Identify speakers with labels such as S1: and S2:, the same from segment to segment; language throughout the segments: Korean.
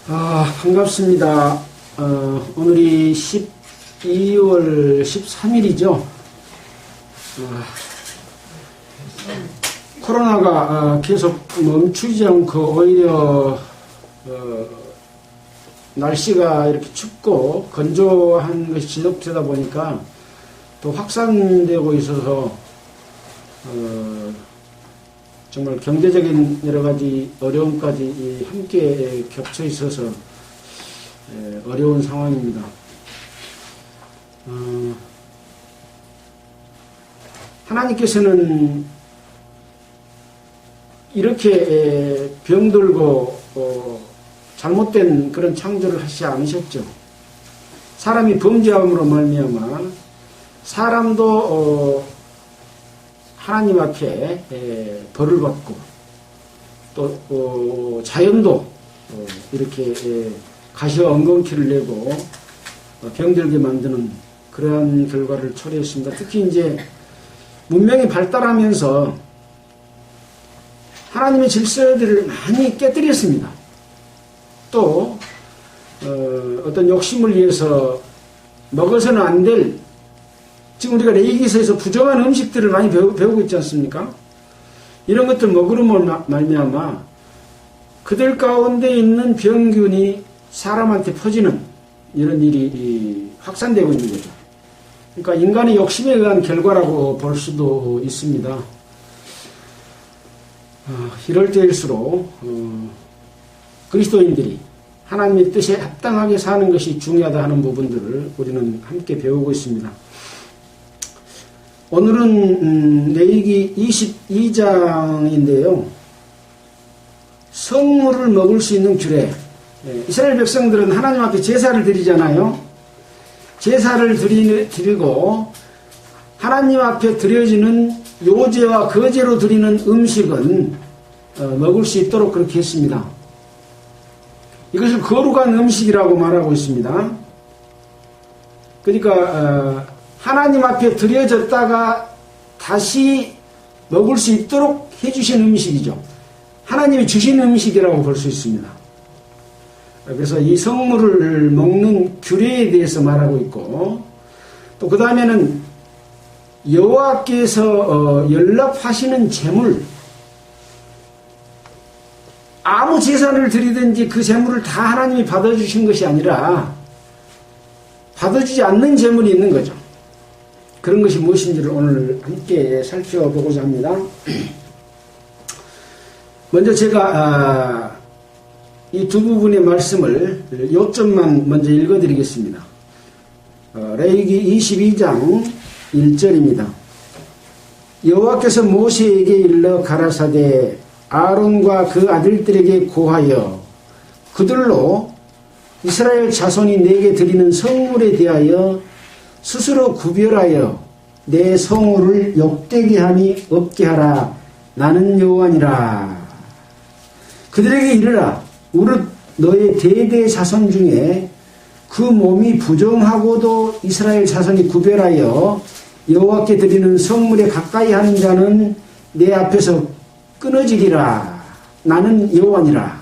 S1: 반갑습니다. 오늘이 12월 13일이죠. 코로나가 계속 멈추지 않고 오히려 날씨가 이렇게 춥고 건조한 것이 지속되다 보니까 또 확산되고 있어서 정말 경제적인 여러 가지 어려움까지 함께 겹쳐 있어서 어려운 상황입니다. 하나님께서는 이렇게 병들고 잘못된 그런 창조를 하시지 않으셨죠. 사람이 범죄함으로 말미암아 사람도 하나님 앞에 벌을 받고 또 자연도 이렇게 가시와 엉겅퀴를 내고 병들게 만드는 그러한 결과를 초래했습니다. 특히 이제 문명이 발달하면서 하나님의 질서들을 많이 깨뜨렸습니다. 또 어떤 욕심을 위해서 먹어서는 안 될, 지금 우리가 레위기서에서 부정한 음식들을 많이 배우고 있지 않습니까? 이런 것들 먹으므로 말미암아 그들 가운데 있는 병균이 사람한테 퍼지는 이런 일이 확산되고 있는 거죠. 그러니까 인간의 욕심에 의한 결과라고 볼 수도 있습니다. 이럴 때일수록 그리스도인들이 하나님의 뜻에 합당하게 사는 것이 중요하다 하는 부분들을 우리는 함께 배우고 있습니다. 오늘은 레위기 22장인데요. 성물을 먹을 수 있는 규례. 이스라엘 백성들은 하나님 앞에 제사를 드리잖아요. 제사를 드리고 하나님 앞에 드려지는 요제와 거제로 드리는 음식은 먹을 수 있도록 그렇게 했습니다. 이것을 거룩한 음식이라고 말하고 있습니다. 그러니까 하나님 앞에 드려졌다가 다시 먹을 수 있도록 해주신 음식이죠. 하나님이 주신 음식이라고 볼 수 있습니다. 그래서 이 성물을 먹는 규례에 대해서 말하고 있고, 또 그 다음에는 여호와께서 연락하시는 제물, 아무 제사를 드리든지 그 제물을 다 하나님이 받아주신 것이 아니라 받아주지 않는 제물이 있는 거죠. 그런 것이 무엇인지를 오늘 함께 살펴보고자 합니다. 먼저 제가 이 두 부분의 말씀을 요점만 먼저 읽어드리겠습니다. 레위기 22장 1절입니다. 여호와께서 모세에게 일러 가라사대 아론과 그 아들들에게 고하여 그들로 이스라엘 자손이 내게 드리는 성물에 대하여 스스로 구별하여 내 성물을 욕되게 함이 없게 하라. 나는 여호와니라. 그들에게 이르라. 우릇 너의 대대 자손 중에 그 몸이 부정하고도 이스라엘 자손이 구별하여 여호와께 드리는 성물에 가까이 하는 자는 내 앞에서 끊어지리라. 나는 여호와니라.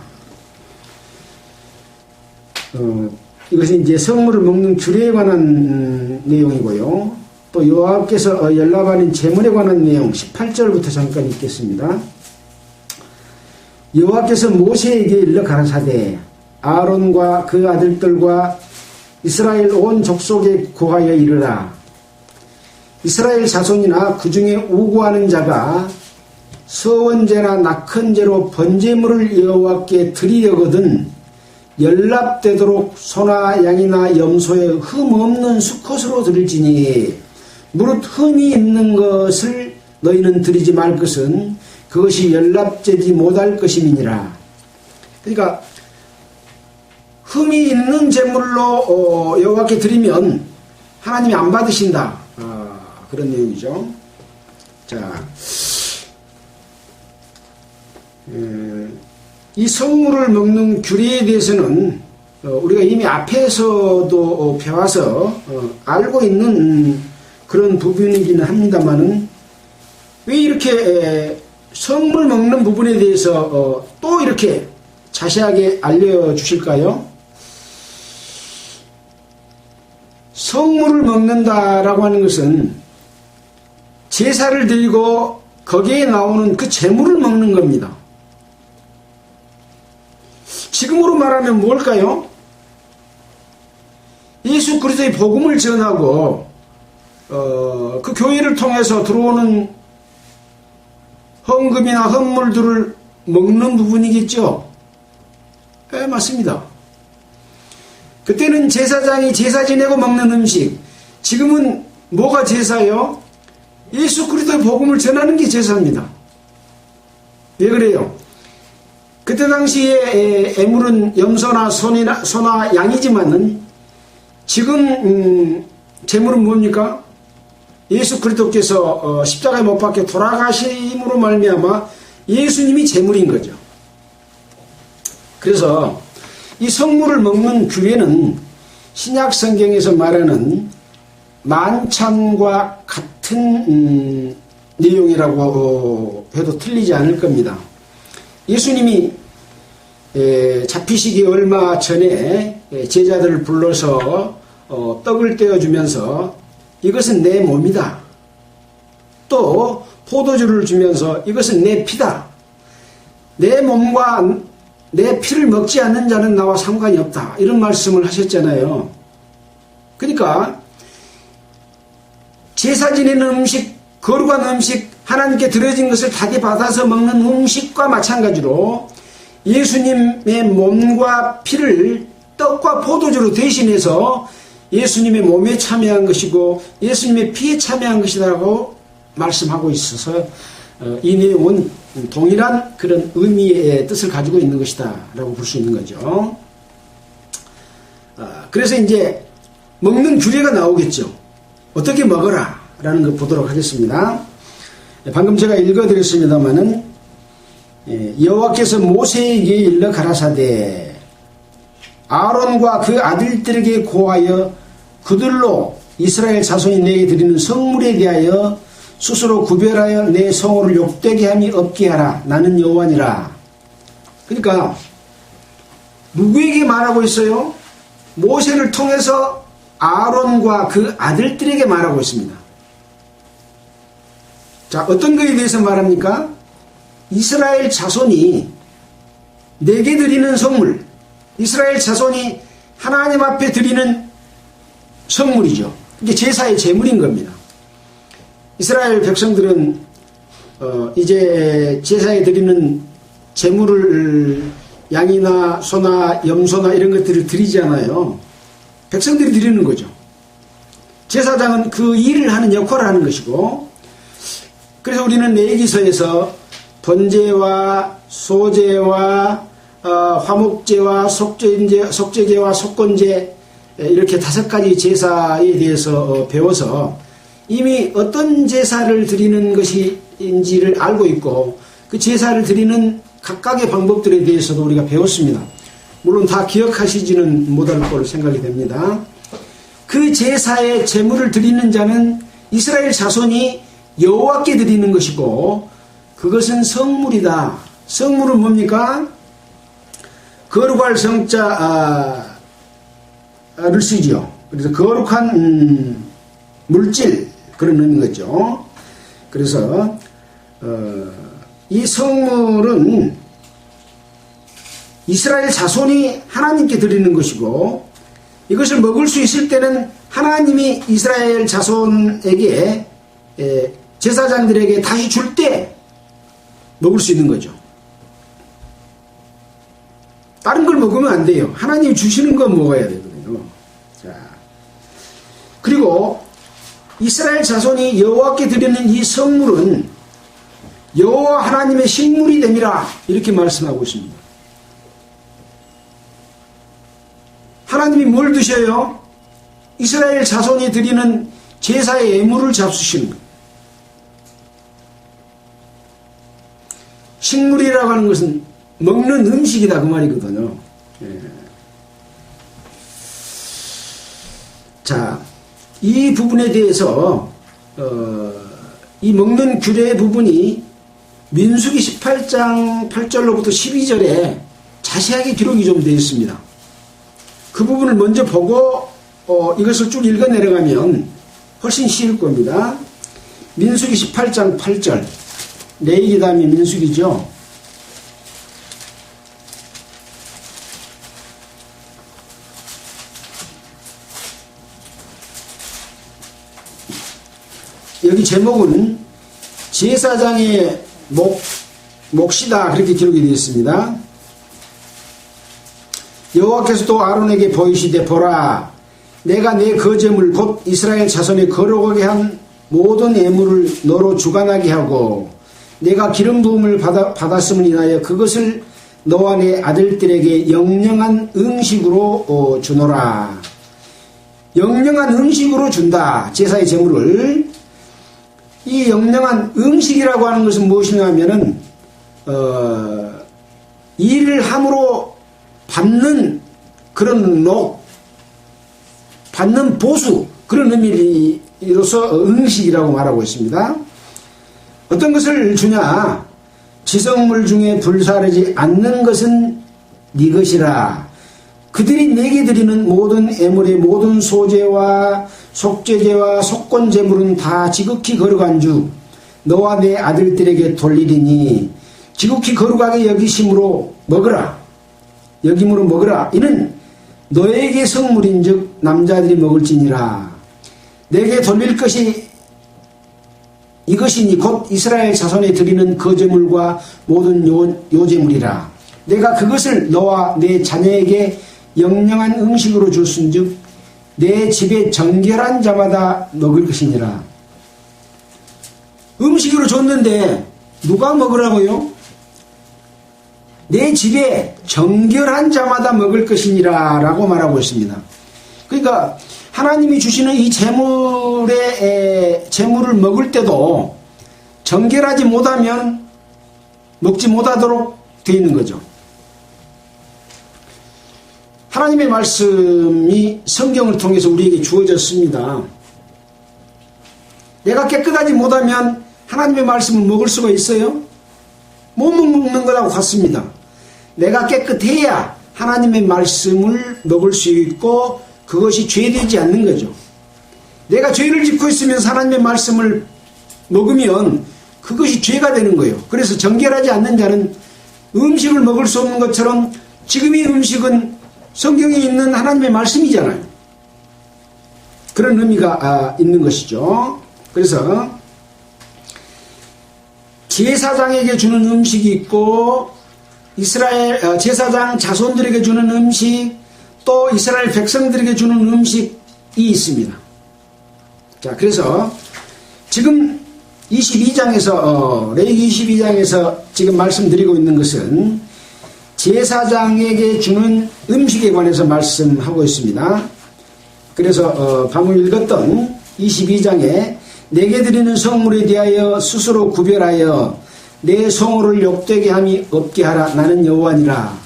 S1: 이것은 이제 성물을 먹는 규례에 관한 내용이고요. 또 여호와께서 연락하는 제물에 관한 내용 18절부터 잠깐 읽겠습니다. 여호와께서 모세에게 일러 가라사대 아론과 그 아들들과 이스라엘 온 족속에 고하여 이르라. 이스라엘 자손이나 그 중에 우고하는 자가 서원제나 낙헌제로 번제물을 여호와께 드리려거든 연락되도록 소나 양이나 염소의 흠 없는 수컷으로 드릴지니 무릇 흠이 있는 것을 너희는 드리지 말 것은 그것이 연락되지 못할 것임이니라. 그러니까 흠이 있는 제물로 여호와께 드리면 하나님이 안 받으신다. 그런 내용이죠. 자, 이 성물을 먹는 규례에 대해서는 우리가 이미 앞에서도 배워서 알고 있는 그런 부분이기는 합니다만은 왜 이렇게 성물 먹는 부분에 대해서 또 이렇게 자세하게 알려주실까요? 성물을 먹는다라고 하는 것은 제사를 드리고 거기에 나오는 그 제물을 먹는 겁니다. 지금으로 말하면 뭘까요? 예수 그리스도의 복음을 전하고 그 교회를 통해서 들어오는 헌금이나 헌물들을 먹는 부분이겠죠. 네, 맞습니다. 그때는 제사장이 제사 지내고 먹는 음식, 지금은 뭐가 제사요? 예수 그리스도의 복음을 전하는 게 제사입니다. 왜 그래요? 그때 당시에 애물은 염소나 소나 양이지만은 지금 제물은 뭡니까? 예수 그리스도께서 십자가에 못 박혀 돌아가심으로 말미암아 예수님이 제물인 거죠. 그래서 이 성물을 먹는 규례는 신약 성경에서 말하는 만찬과 같은 내용이라고 해도 틀리지 않을 겁니다. 예수님이 잡히시기 얼마 전에 제자들을 불러서 떡을 떼어주면서 이것은 내 몸이다. 또 포도주를 주면서 이것은 내 피다. 내 몸과 내 피를 먹지 않는 자는 나와 상관이 없다. 이런 말씀을 하셨잖아요. 그러니까 제사 지내는 음식, 거룩한 음식, 하나님께 드려진 것을 닭이 받아서 먹는 음식과 마찬가지로 예수님의 몸과 피를 떡과 포도주로 대신해서 예수님의 몸에 참여한 것이고 예수님의 피에 참여한 것이라고 말씀하고 있어서 이 내용은 동일한 그런 의미의 뜻을 가지고 있는 것이다 라고 볼 수 있는 거죠. 그래서 이제 먹는 규례가 나오겠죠. 어떻게 먹어라 라는 걸 보도록 하겠습니다. 방금 제가 읽어드렸습니다마는 여호와께서 모세에게 일러 가라사대 아론과 그 아들들에게 고하여 그들로 이스라엘 자손이 내게 드리는 성물에 대하여 스스로 구별하여 내 성호를 욕되게 함이 없게 하라. 나는 여호와니라. 그러니까 누구에게 말하고 있어요? 모세를 통해서 아론과 그 아들들에게 말하고 있습니다. 자, 어떤 거에 대해서 말합니까? 이스라엘 자손이 내게 드리는 성물, 이스라엘 자손이 하나님 앞에 드리는 성물이죠. 이게 제사의 제물인 겁니다. 이스라엘 백성들은 이제 제사에 드리는 제물을 양이나 소나 염소나 이런 것들을 드리지 않아요. 백성들이 드리는 거죠. 제사장은 그 일을 하는 역할을 하는 것이고, 그래서 우리는 레위기서에서 번제와 소제와 화목제와 속죄제와 속건제 이렇게 5가지 제사에 대해서 배워서 이미 어떤 제사를 드리는 것인지를 알고 있고 그 제사를 드리는 각각의 방법들에 대해서도 우리가 배웠습니다. 물론 다 기억하시지는 못할 거로 생각이 됩니다. 그 제사의 제물을 드리는 자는 이스라엘 자손이 여호와께 드리는 것이고 그것은 성물이다. 성물은 뭡니까? 거룩할 성자를 쓰지요. 그래서 거룩한 물질 그런 의미인 거죠. 그래서 이 성물은 이스라엘 자손이 하나님께 드리는 것이고 이것을 먹을 수 있을 때는 하나님이 이스라엘 자손에게 제사장들에게 다시 줄 때 먹을 수 있는 거죠. 다른 걸 먹으면 안 돼요. 하나님이 주시는 거 먹어야 되거든요. 자, 그리고 이스라엘 자손이 여호와께 드리는 이 성물은 여호와 하나님의 식물이 됨이라 이렇게 말씀하고 있습니다. 하나님이 뭘 드셔요? 이스라엘 자손이 드리는 제사의 예물을 잡수시는 거예요. 식물이라고 하는 것은 먹는 음식이다 그 말이거든요. 예. 자, 이 부분에 대해서 이 먹는 규례의 부분이 민수기 18장 8절로부터 12절에 자세하게 기록이 좀 되어 있습니다. 그 부분을 먼저 보고 이것을 쭉 읽어 내려가면 훨씬 쉬울 겁니다. 민수기 18장 8절, 레위기 다음에 민수기죠. 여기 제목은 제사장의 몫이다, 그렇게 기록이 되어 있습니다. 여호와께서 또 아론에게 보이시되, 보라, 내가 내 거제물 곧 이스라엘 자손에 거룩하게 한 모든 예물을 너로 주관하게 하고 내가 기름 부음을 받았음을 인하여 그것을 너와 내 아들들에게 영영한 음식으로 주노라. 영영한 음식으로 준다, 제사의 제물을. 이 영영한 음식이라고 하는 것은 무엇이냐 하면은 일을 함으로 받는 그런 받는 보수, 그런 의미로서 음식이라고 말하고 있습니다. 어떤 것을 주냐? 지성물 중에 불사르지 않는 것은 네 것이라. 그들이 내게 드리는 모든 애물의 모든 소제와 속죄제와 속건제물은 다 지극히 거룩한 주 너와 내 아들들에게 돌리리니 지극히 거룩하게 여기심으로 먹으라. 여김으로 먹으라. 이는 너에게 성물인즉 남자들이 먹을지니라. 내게 돌릴 것이 이것이니 곧 이스라엘 자손에 드리는 거제물과 모든 요제물이라. 내가 그것을 너와 내 자녀에게 영영한 음식으로 줬은즉 내 집에 정결한 자마다 먹을 것이니라. 음식으로 줬는데 누가 먹으라고요? 내 집에 정결한 자마다 먹을 것이니라 라고 말하고 있습니다. 그러니까 하나님이 주시는 이 제물을 먹을 때도 정결하지 못하면 먹지 못하도록 되어 있는 거죠. 하나님의 말씀이 성경을 통해서 우리에게 주어졌습니다. 내가 깨끗하지 못하면 하나님의 말씀을 먹을 수가 있어요? 못 먹는 거라고 같습니다. 내가 깨끗해야 하나님의 말씀을 먹을 수 있고 그것이 죄되지 않는 거죠. 내가 죄를 짓고 있으면 하나님의 말씀을 먹으면 그것이 죄가 되는 거예요. 그래서 정결하지 않는 자는 음식을 먹을 수 없는 것처럼 지금 이 음식은 성경에 있는 하나님의 말씀이잖아요. 그런 의미가 있는 것이죠. 그래서 제사장에게 주는 음식이 있고 이스라엘 제사장 자손들에게 주는 음식, 또 이스라엘 백성들에게 주는 음식이 있습니다. 자, 그래서 지금 22장에서 레위기 22장에서 지금 말씀드리고 있는 것은 제사장에게 주는 음식에 관해서 말씀하고 있습니다. 그래서 방금 읽었던 22장에 내게 드리는 성물에 대하여 스스로 구별하여 내 성호를 욕되게 함이 없게 하라. 나는 여호와니라.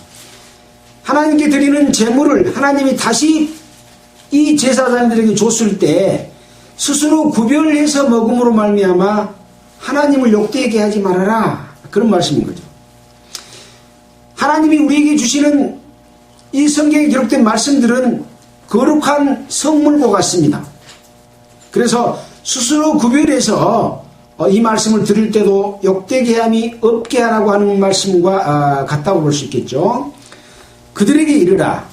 S1: 하나님께 드리는 제물을 하나님이 다시 이 제사장들에게 줬을 때 스스로 구별해서 먹음으로 말미암아 하나님을 욕되게 하지 말아라. 그런 말씀인 거죠. 하나님이 우리에게 주시는 이 성경에 기록된 말씀들은 거룩한 성물과 같습니다. 그래서 스스로 구별해서 이 말씀을 들을 때도 욕되게 함이 없게 하라고 하는 말씀과 같다고 볼 수 있겠죠. 그들에게 이르라.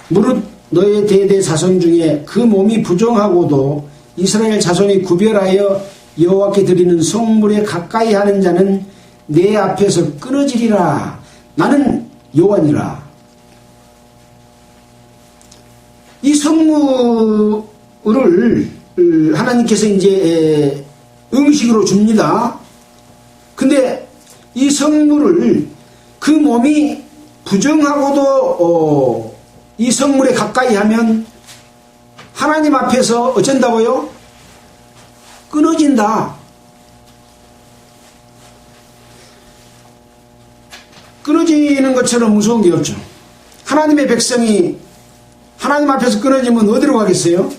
S1: 무릇 너의 대대 자손 중에 그 몸이 부정하고도 이스라엘 자손이 구별하여 여호와께 드리는 성물에 가까이 하는 자는 내 앞에서 끊어지리라. 나는 여호와니라. 이 성물을 하나님께서 이제 음식으로 줍니다. 근데 이 성물을 그 몸이 부정하고도 이 성물에 가까이 하면 하나님 앞에서 어쩐다고요? 끊어진다. 끊어지는 것처럼 무서운 게 없죠. 하나님의 백성이 하나님 앞에서 끊어지면 어디로 가겠어요?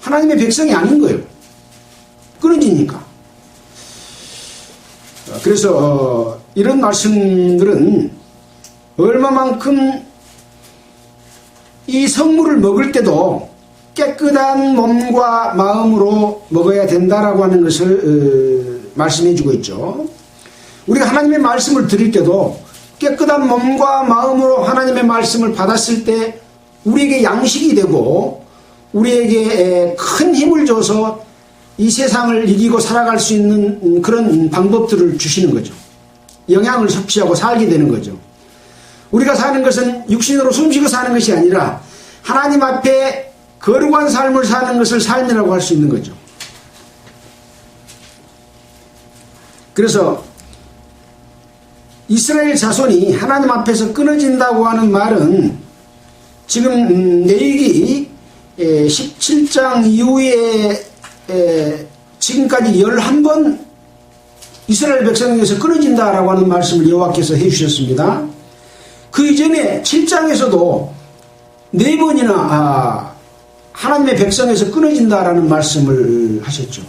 S1: 하나님의 백성이 아닌 거예요. 끊어지니까. 그래서 이런 말씀들은 얼마만큼 이 성물을 먹을 때도 깨끗한 몸과 마음으로 먹어야 된다라고 하는 것을 말씀해 주고 있죠. 우리가 하나님의 말씀을 드릴 때도 깨끗한 몸과 마음으로 하나님의 말씀을 받았을 때 우리에게 양식이 되고 우리에게 큰 힘을 줘서 이 세상을 이기고 살아갈 수 있는 그런 방법들을 주시는 거죠. 영양을 섭취하고 살게 되는 거죠. 우리가 사는 것은 육신으로 숨쉬고 사는 것이 아니라 하나님 앞에 거룩한 삶을 사는 것을 삶이라고 할 수 있는 거죠. 그래서 이스라엘 자손이 하나님 앞에서 끊어진다고 하는 말은 지금 레위기 17장 이후에 지금까지 11번 이스라엘 백성에게서 끊어진다라고 하는 말씀을 여호와께서 해주셨습니다. 그 이전에 7장에서도 4번이나 하나님의 백성에서 끊어진다라는 말씀을 하셨죠.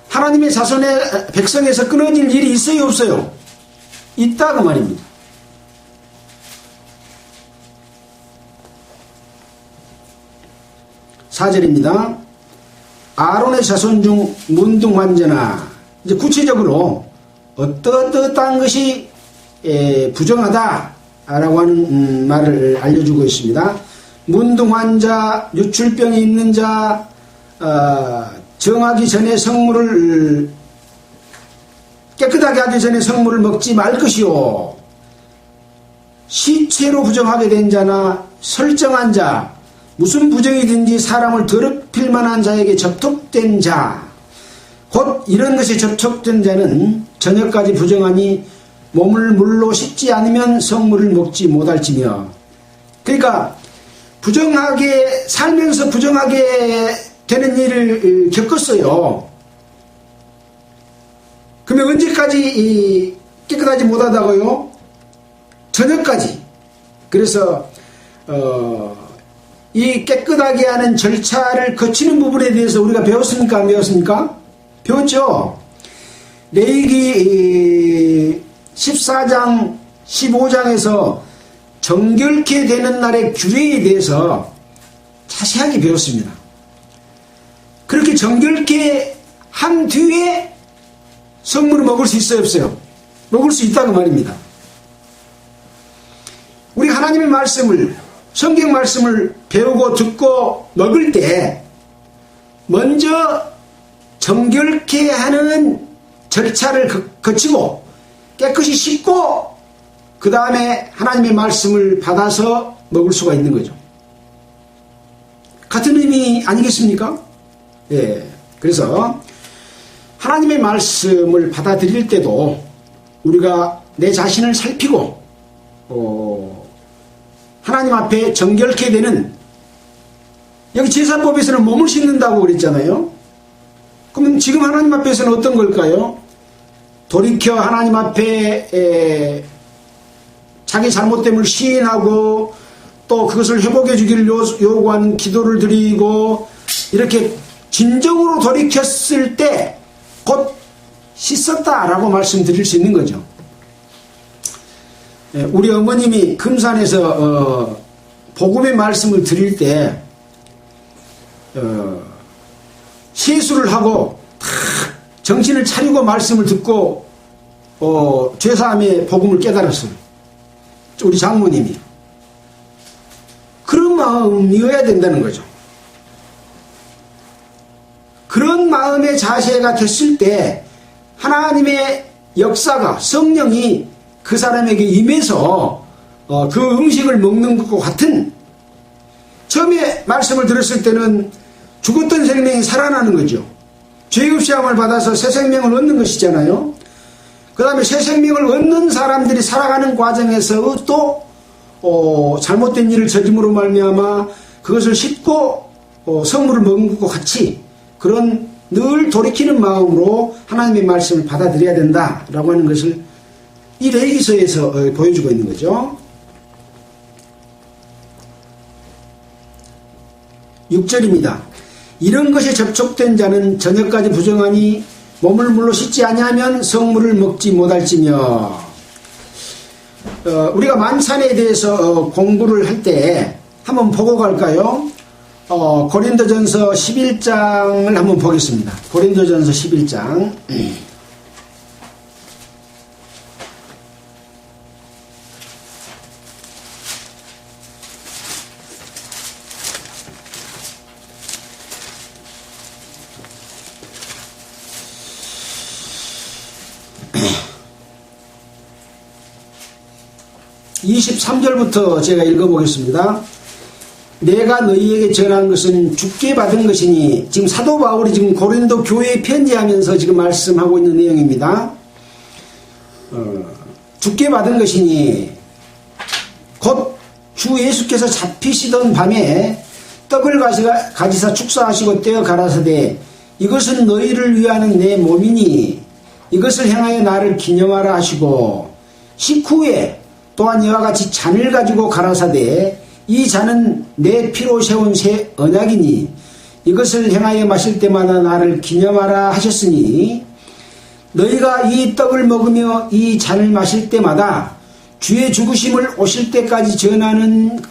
S1: 하나님의 자손의 백성에서 끊어질 일이 있어요, 없어요? 있다 그 말입니다. (4절입니다) 아론의 자손 중 문둥환자나, 이제 구체적으로 어떠한 것이 부정하다라고 하는 말을 알려주고 있습니다. 문둥환자, 유출병이 있는 자, 정하기 전에 성물을 깨끗하게 하기 전에 성물을 먹지 말 것이요, 시체로 부정하게 된 자나 설정한 자, 무슨 부정이든지 사람을 더럽힐 만한 자에게 접촉된 자, 곧 이런 것에 접촉된 자는 저녁까지 부정하니 몸을 물로 씻지 않으면 성물을 먹지 못할지며. 그러니까 부정하게 살면서 부정하게 되는 일을 겪었어요. 그러면 언제까지 깨끗하지 못하다고요? 저녁까지. 그래서 이 깨끗하게 하는 절차를 거치는 부분에 대해서 우리가 배웠습니까? 안 배웠습니까? 배웠죠. 레위기 14장 15장에서 정결케 되는 날의 규례에 대해서 자세하게 배웠습니다. 그렇게 정결케 한 뒤에 성물을 먹을 수 있어요, 없어요? 먹을 수 있다고 말입니다. 우리 하나님의 말씀을, 성경 말씀을 배우고 듣고 먹을 때 먼저 정결케 하는 절차를 거치고 깨끗이 씻고 그 다음에 하나님의 말씀을 받아서 먹을 수가 있는 거죠. 같은 의미 아니겠습니까? 예. 그래서 하나님의 말씀을 받아들일 때도 우리가 내 자신을 살피고 하나님 앞에 정결케 되는, 여기 제사법에서는 몸을 씻는다고 그랬잖아요. 그러면 지금 하나님 앞에서는 어떤 걸까요? 돌이켜 하나님 앞에 자기 잘못됨을 시인하고 또 그것을 회복해 주기를 요구하는 기도를 드리고, 이렇게 진정으로 돌이켰을 때 곧 씻었다라고 말씀드릴 수 있는 거죠. 우리 어머님이 금산에서 복음의 말씀을 드릴 때 세수를 하고 탁 정신을 차리고 말씀을 듣고 죄사함의 복음을 깨달았어요. 우리 장모님이. 그런 마음이어야 된다는 거죠. 그런 마음의 자세가 됐을 때 하나님의 역사가, 성령이 그 사람에게 임해서 그 음식을 먹는 것과 같은, 처음에 말씀을 들었을 때는 죽었던 생명이 살아나는 거죠. 죄 없이 함을 받아서 새 생명을 얻는 것이잖아요. 그 다음에 새 생명을 얻는 사람들이 살아가는 과정에서 또 잘못된 일을 저짐으로 말미암아 그것을 씻고 성물을 먹는 것과 같이 그런 늘 돌이키는 마음으로 하나님의 말씀을 받아들여야 된다라고 하는 것을 이 레위기서에서 보여주고 있는 거죠. 6절입니다. 이런 것에 접촉된 자는 저녁까지 부정하니 몸을 물로 씻지 아니하면 성물을 먹지 못할지며. 우리가 만찬에 대해서 공부를 할 때 한번 보고 갈까요? 고린도전서 11장을 한번 보겠습니다. 고린도전서 11장. 23절부터 제가 읽어보겠습니다. 내가 너희에게 전한 것은 주께 받은 것이니, 지금 사도 바울이 지금 고린도 교회에 편지하면서 지금 말씀하고 있는 내용입니다. 주께 받은 것이니 곧 주 예수께서 잡히시던 밤에 떡을 가지사 축사하시고 떼어 가라사대 이것은 너희를 위하는 내 몸이니 이것을 행하여 나를 기념하라 하시고, 식후에 또한 이와 같이 잔을 가지고 가라사대 이 잔은 내 피로 세운 새 언약이니 이것을 행하여 마실 때마다 나를 기념하라 하셨으니, 너희가 이 떡을 먹으며 이 잔을 마실 때마다 주의 죽으심을 오실 때까지 전하는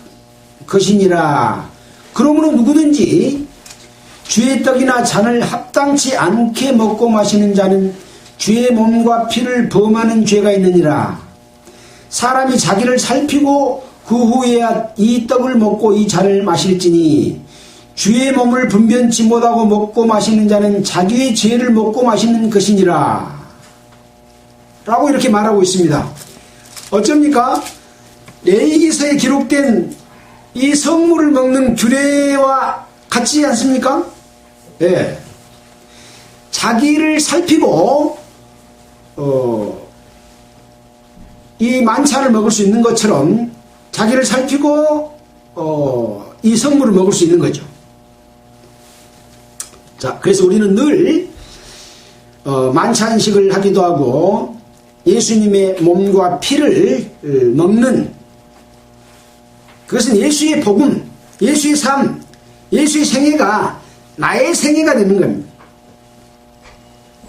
S1: 것이니라. 그러므로 누구든지 주의 떡이나 잔을 합당치 않게 먹고 마시는 자는 주의 몸과 피를 범하는 죄가 있느니라. 사람이 자기를 살피고 그 후에야 이 떡을 먹고 이 잔을 마실지니 주의 몸을 분변치 못하고 먹고 마시는 자는 자기의 죄를 먹고 마시는 것이니라. 라고 이렇게 말하고 있습니다. 어쩝니까? 레위기서에 기록된 이 성물을 먹는 규례와 같지 않습니까? 예. 자기를 살피고 이 만찬을 먹을 수 있는 것처럼 자기를 살피고 이 성물을 먹을 수 있는 거죠. 자, 그래서 우리는 늘 만찬식을 하기도 하고 예수님의 몸과 피를 먹는, 그것은 예수의 복음, 예수의 삶, 예수의 생애가 나의 생애가 되는 겁니다.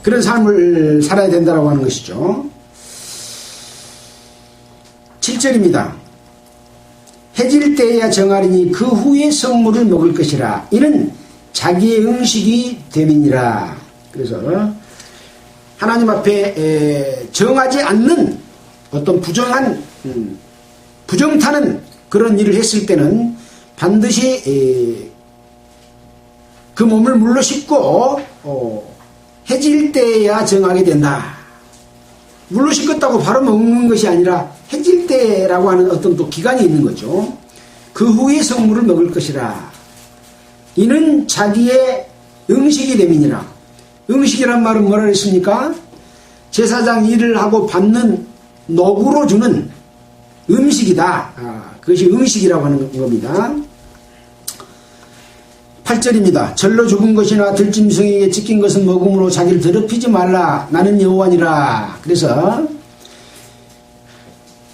S1: 그런 삶을 살아야 된다고 하는 것이죠. 7절입니다. 해질 때에야 정하리니 그 후에 성물을 먹을 것이라. 이는 자기의 음식이 됨이니라. 그래서 하나님 앞에 정하지 않는 어떤 부정타는 그런 일을 했을 때는 반드시 그 몸을 물로 씻고 해질 때에야 정하게 된다. 물로 씻었다고 바로 먹는 것이 아니라 해질 때라고 하는 어떤 또 기간이 있는 거죠. 그 후에 성물을 먹을 것이라. 이는 자기의 음식이 됨이니라. 음식이란 말은 뭐라 했습니까? 제사장 일을 하고 받는 녹으로 주는 음식이다. 그것이 음식이라고 하는 겁니다. 8절입니다. 절로 죽은 것이나 들짐승에게 찢긴 것은 먹음으로 자기를 더럽히지 말라. 나는 여호와니라. 그래서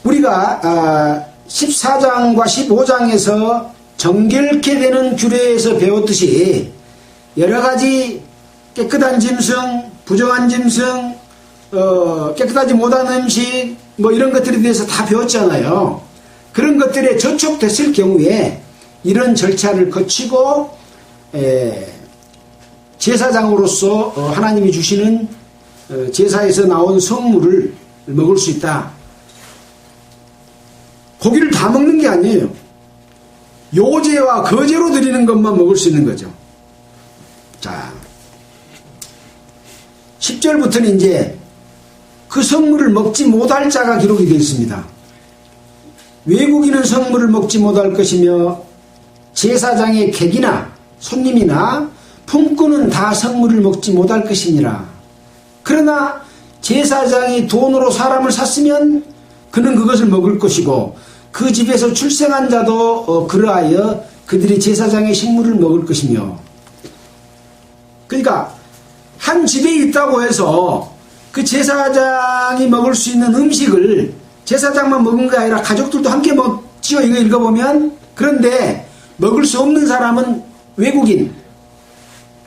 S1: 우리가 14장과 15장에서 정결케 되는 규례에서 배웠듯이 여러가지 깨끗한 짐승, 부정한 짐승, 깨끗하지 못한 음식 이런 것들에 대해서 다 배웠잖아요. 그런 것들에 저촉됐을 경우에 이런 절차를 거치고 제사장으로서 하나님이 주시는 제사에서 나온 성물을 먹을 수 있다. 고기를 다 먹는 게 아니에요. 요제와 거제로 드리는 것만 먹을 수 있는 거죠. 자, 10절부터는 이제 그 성물을 먹지 못할 자가 기록이 되어 있습니다. 외국인은 성물을 먹지 못할 것이며 제사장의 객이나 손님이나 품꾼은 다 성물을 먹지 못할 것이니라. 그러나 제사장이 돈으로 사람을 샀으면 그는 그것을 먹을 것이고 그 집에서 출생한 자도 그러하여 그들이 제사장의 식물을 먹을 것이며, 그러니까 한 집에 있다고 해서 그 제사장이 먹을 수 있는 음식을 제사장만 먹은 게 아니라 가족들도 함께 먹지요. 이거 읽어보면. 그런데 먹을 수 없는 사람은 외국인,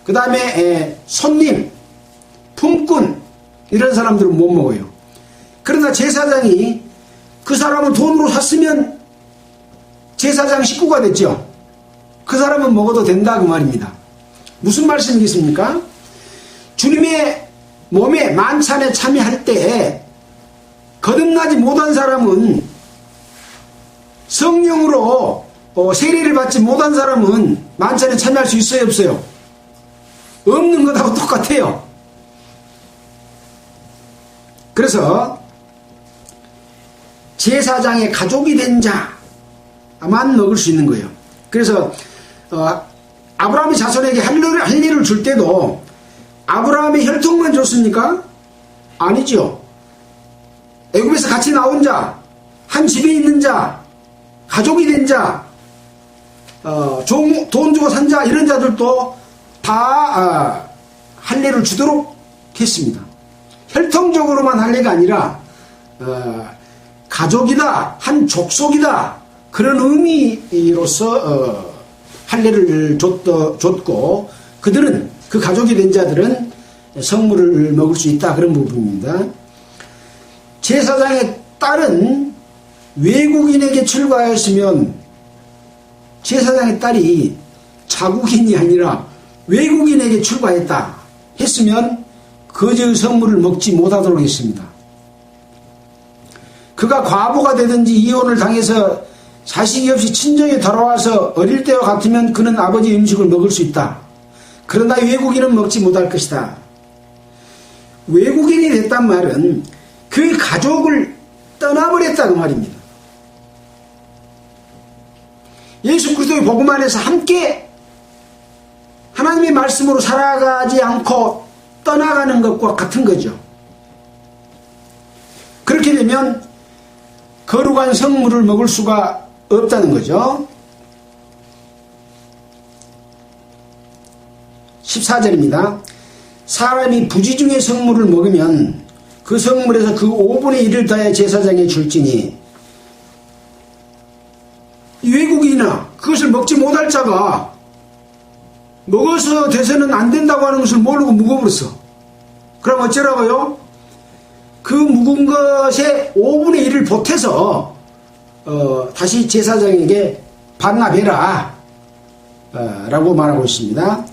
S1: 그 다음에 손님, 품꾼 이런 사람들은 못 먹어요. 그러나 제사장이 그 사람은 돈으로 샀으면 제사장 식구가 됐죠. 그 사람은 먹어도 된다 그 말입니다. 무슨 말씀이겠습니까? 주님의 몸에 만찬에 참여할 때 거듭나지 못한 사람은, 성령으로 세례를 받지 못한 사람은 만찬에 참여할 수 있어요, 없어요? 없는 것하고 똑같아요. 그래서 제사장의 가족이 된 자만 먹을 수 있는 거예요. 그래서 아브라함의 자손에게 할 일을 줄 때도 아브라함의 혈통만 줬습니까? 아니죠. 애굽에서 같이 나온 자, 한 집에 있는 자, 가족이 된 자, 돈 주고 산 자, 이런 자들도 다 할례를 주도록 했습니다. 혈통적으로만 할례가 아니라 가족이다, 한 족속이다, 그런 의미로서 할례를 줬고, 그들은, 그 가족이 된 자들은 성물을 먹을 수 있다, 그런 부분입니다. 제사장의 딸은 외국인에게 출가하였으면 제사장의 딸이 자국인이 아니라 외국인에게 출가했다 했으면 거저의 성물을 먹지 못하도록 했습니다. 그가 과부가 되든지 이혼을 당해서 자식이 없이 친정에 돌아와서 어릴 때와 같으면 그는 아버지 음식을 먹을 수 있다. 그러나 외국인은 먹지 못할 것이다. 외국인이 됐단 말은 그 가족을 떠나버렸다 그 말입니다. 예수 그리스도의 복음 안에서 함께 하나님의 말씀으로 살아가지 않고 떠나가는 것과 같은 거죠. 그렇게 되면 거룩한 성물을 먹을 수가 없다는 거죠. 14절입니다. 사람이 부지중의 성물을 먹으면 그 성물에서 그 5분의 1을 더해 제사장에 줄지니, 외국인이나 그것을 먹지 못할 자가 먹어서 돼서는 안 된다고 하는 것을 모르고 묵어버렸어. 그럼 어쩌라고요? 그 묵은 것의 5분의 1을 보태서 다시 제사장에게 반납해라 라고 말하고 있습니다.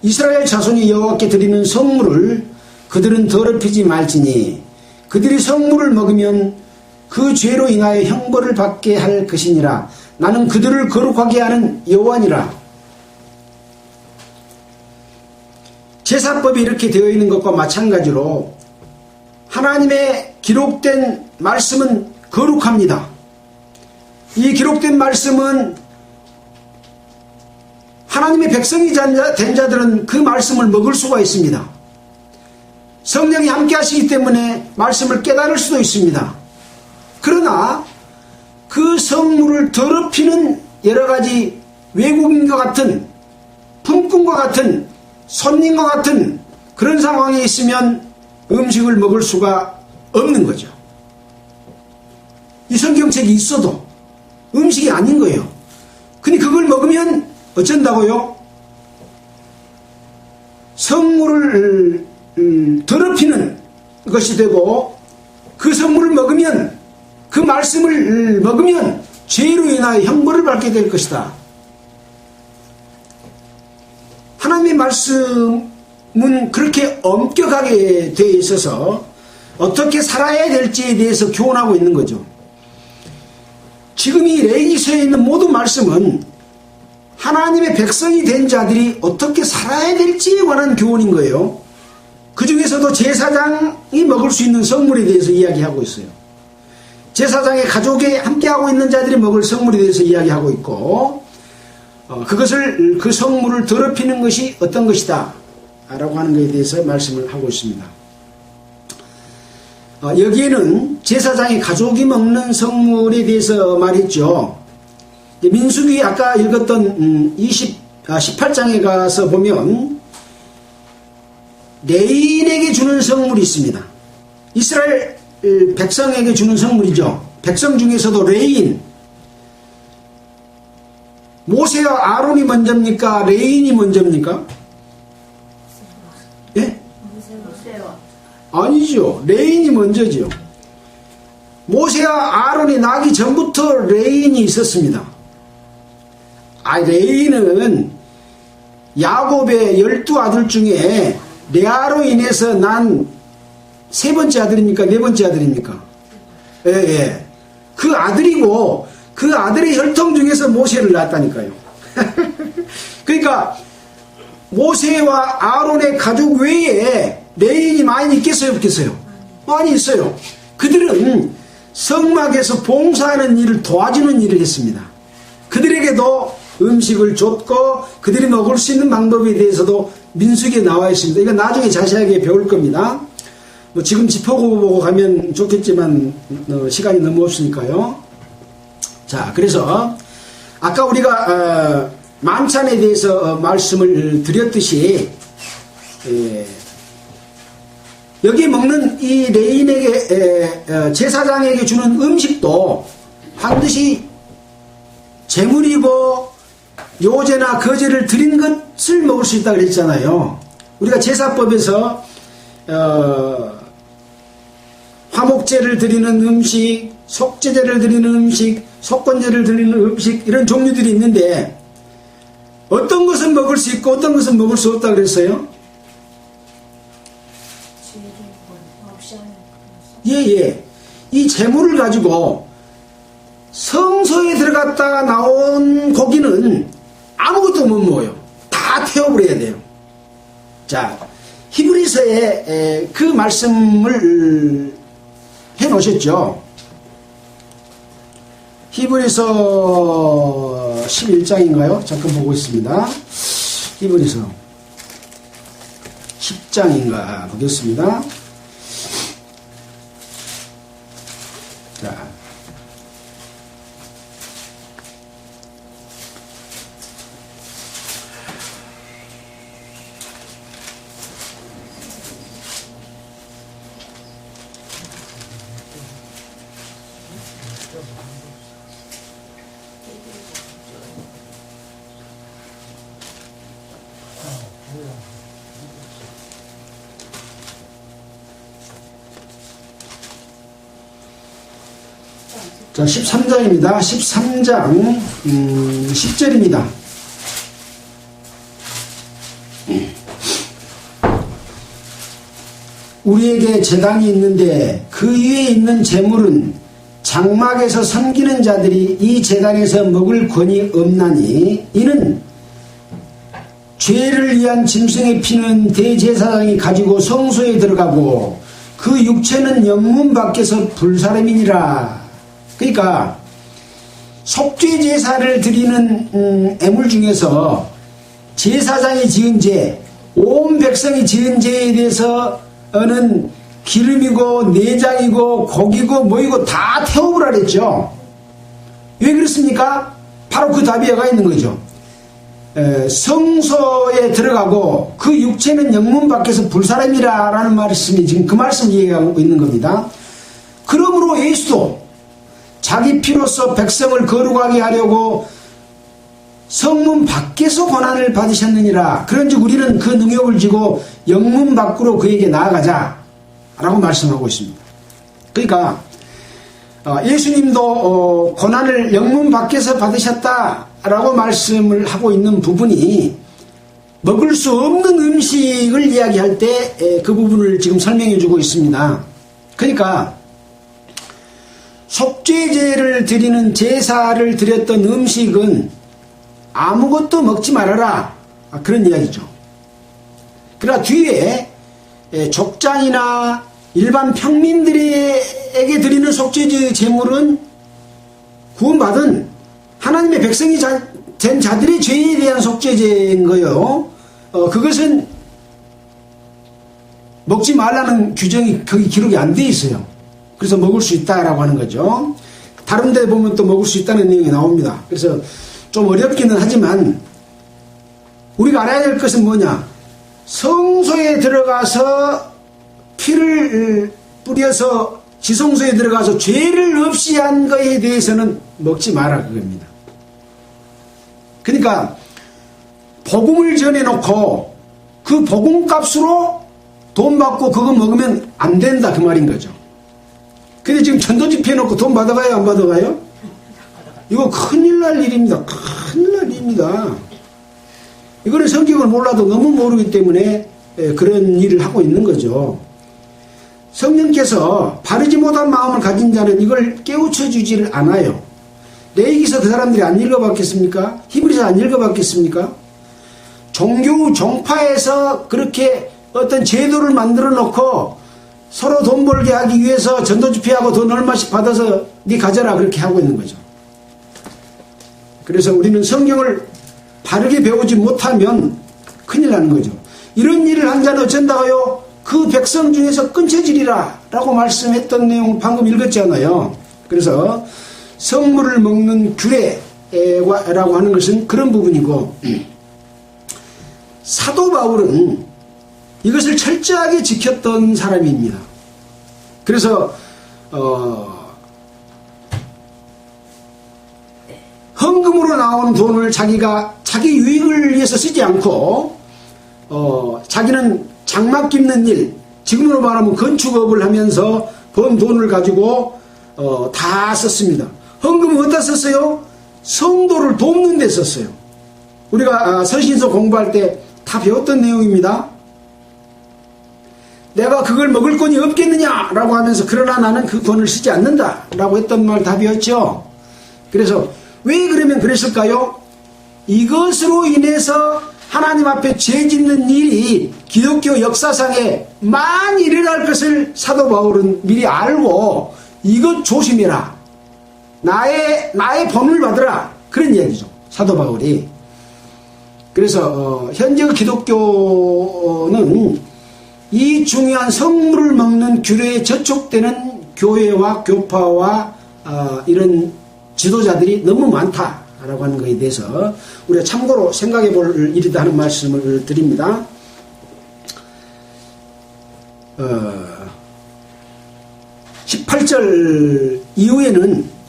S1: 이스라엘 자손이 여호와께 드리는 성물을 그들은 더럽히지 말지니 그들이 성물을 먹으면 그 죄로 인하여 형벌을 받게 할 것이니라. 나는 그들을 거룩하게 하는 여호와니라. 제사법이 이렇게 되어 있는 것과 마찬가지로 하나님의 기록된 말씀은 거룩합니다. 이 기록된 말씀은 하나님의 백성이 된 자들은 그 말씀을 먹을 수가 있습니다. 성령이 함께 하시기 때문에 말씀을 깨달을 수도 있습니다. 그러나 그 성물을 더럽히는 여러가지 외국인과 같은, 품꾼과 같은, 손님과 같은 그런 상황에 있으면 음식을 먹을 수가 없는 거죠. 이 성경책이 있어도 음식이 아닌 거예요. 근데 그걸 먹으면 어쩐다고요? 성물을 더럽히는 것이 되고, 그 성물을 먹으면, 그 말씀을 먹으면 죄로 인하여 형벌을 받게 될 것이다. 하나님의 말씀은 그렇게 엄격하게 되어 있어서 어떻게 살아야 될지에 대해서 교훈하고 있는 거죠. 지금 이 레위기서에 있는 모든 말씀은 하나님의 백성이 된 자들이 어떻게 살아야 될지에 관한 교훈인 거예요. 그 중에서도 제사장이 먹을 수 있는 성물에 대해서 이야기하고 있어요. 제사장의 가족에 함께하고 있는 자들이 먹을 성물에 대해서 이야기하고 있고, 그 성물을 더럽히는 것이 어떤 것이다 라고 하는 것에 대해서 말씀을 하고 있습니다. 여기에는 제사장의 가족이 먹는 성물에 대해서 말했죠. 민수기 아까 읽었던 18장에 가서 보면 레인에게 주는 성물이 있습니다. 이스라엘 백성에게 주는 성물이죠. 백성 중에서도 레인, 모세와 아론이 먼저입니까? 레인이 먼저입니까? 예? 아니죠. 레인이 먼저죠. 모세와 아론이 나기 전부터 레인이 있었습니다. 레인은 야곱의 12아들 중에 레아로 인해서 난 세 번째 아들입니까? 네 번째 아들입니까? 예. 그 아들이고 그 아들의 혈통 중에서 모세를 낳았다니까요. 그러니까 모세와 아론의 가족 외에 레인이 많이 있겠어요? 없겠어요? 많이 있어요. 그들은 성막에서 봉사하는 일을 도와주는 일을 했습니다. 그들에게도 음식을 줬고 그들이 먹을 수 있는 방법에 대해서도 민수기에 나와 있습니다. 이건 나중에 자세하게 배울 겁니다. 뭐 지금 짚어보고 가면 좋겠지만 시간이 너무 없으니까요. 자, 그래서 아까 우리가 만찬에 대해서 말씀을 드렸듯이 여기 먹는 이 레인에게 제사장에게 주는 음식도 반드시 제물이고 요제나 거제를 드린 것을 먹을 수 있다고 그랬잖아요. 우리가 제사법에서 화목제를 드리는 음식, 속죄제를 드리는 음식, 속건제를 드리는 음식 이런 종류들이 있는데 어떤 것은 먹을 수 있고 어떤 것은 먹을 수 없다고 그랬어요? 예. 이 제물을 가지고 성소에 들어갔다 나온 고기는 아무것도 못 먹어요. 다 태워버려야 돼요. 자, 히브리서에 그 말씀을 해 놓으셨죠. 히브리서 11장인가요? 잠깐 보고 있습니다. 히브리서 10장인가 보겠습니다. 자, 자, 13장입니다. 13장 10절입니다. 우리에게 제단이 있는데 그 위에 있는 제물은 장막에서 섬기는 자들이 이 제단에서 먹을 권이 없나니 이는 죄를 위한 짐승의 피는 대제사장이 가지고 성소에 들어가고 그 육체는 영문 밖에서 불사름이니라. 그러니까 속죄 제사를 드리는 애물 중에서 제사장이 지은 죄, 온 백성이 지은 죄에 대해서는 기름이고 내장이고 고기고 뭐이고 다 태워보라 그랬죠. 왜 그렇습니까? 바로 그 답이 여가 있는 거죠. 성소에 들어가고 그 육체는 영문 밖에서 불사람이라 라는 말씀이 지금 그 말씀을 이해하고 있는 겁니다. 그러므로 예수도 자기 피로써 백성을 거룩하게 하려고 성문 밖에서 고난을 받으셨느니라. 그런즉 우리는 그 능력을 지고 영문 밖으로 그에게 나아가자 라고 말씀하고 있습니다. 그러니까 예수님도 고난을 영문 밖에서 받으셨다라고 말씀을 하고 있는 부분이 먹을 수 없는 음식을 이야기할 때 그 부분을 지금 설명해 주고 있습니다. 그러니까 속죄제를 드리는 제사를 드렸던 음식은 아무것도 먹지 말아라, 그런 이야기죠. 그러나 뒤에 족장이나 일반 평민들에게 드리는 속죄제 제물은 구원받은 하나님의 백성이 된 자들의 죄에 대한 속죄제인 거예요. 그것은 먹지 말라는 규정이 거기 기록이 안 돼 있어요. 그래서 먹을 수 있다라고 하는 거죠. 다른 데 보면 또 먹을 수 있다는 내용이 나옵니다. 그래서 좀 어렵기는 하지만 우리가 알아야 될 것은 뭐냐? 성소에 들어가서 피를 뿌려서 지성소에 들어가서 죄를 없이 한 거에 대해서는 먹지 마라, 그겁니다. 그러니까 복음을 전해놓고 그 복음값으로 돈 받고 그거 먹으면 안 된다, 그 말인 거죠. 근데 지금 전도집회 해놓고 돈 받아가요, 안 받아가요? 이거 큰일 날 일입니다. 큰일 날 일입니다. 이거는 성경을 몰라도 너무 모르기 때문에 그런 일을 하고 있는 거죠. 성령께서 바르지 못한 마음을 가진 자는 이걸 깨우쳐 주지를 않아요. 레위기서 그 사람들이 안 읽어봤겠습니까? 히브리서 안 읽어봤겠습니까? 종교 종파에서 그렇게 어떤 제도를 만들어 놓고 서로 돈 벌게 하기 위해서 전도집회하고 돈 얼마씩 받아서 네 가져라 그렇게 하고 있는 거죠. 그래서 우리는 성경을 바르게 배우지 못하면 큰일 나는 거죠. 이런 일을 한 자는 어쩐다고요? 그 백성 중에서 끊쳐지리라 라고 말씀했던 내용 방금 읽었잖아요. 그래서 성물을 먹는 규례라고 하는 것은 그런 부분이고, 사도 바울은 이것을 철저하게 지켰던 사람입니다. 그래서 헌금으로 나오는 돈을 자기 유익을 위해서 쓰지 않고 자기는 장막 깁는 일, 지금으로 말하면 건축업을 하면서 번 돈을 가지고 다 썼습니다. 헌금은 어디다 썼어요? 성도를 돕는 데 썼어요. 우리가 서신서 공부할 때 다 배웠던 내용입니다. 내가 그걸 먹을 돈이 없겠느냐 라고 하면서 그러나 나는 그 돈을 쓰지 않는다 라고 했던 말 다 배웠죠. 그래서 왜 그러면 그랬을까요? 이것으로 인해서 하나님 앞에 죄 짓는 일이 기독교 역사상에 많이 일어날 것을 사도 바울은 미리 알고 이것 조심해라, 나의 범을 받으라, 그런 이야기죠, 사도 바울이. 그래서 현재 기독교는 이 중요한 성물을 먹는 규례에 저촉되는 교회와 교파와 이런 지도자들이 너무 많다라고 하는 것에 대해서 우리가 참고로 생각해 볼 일이다 하는 말씀을 드립니다. 18절 이후에는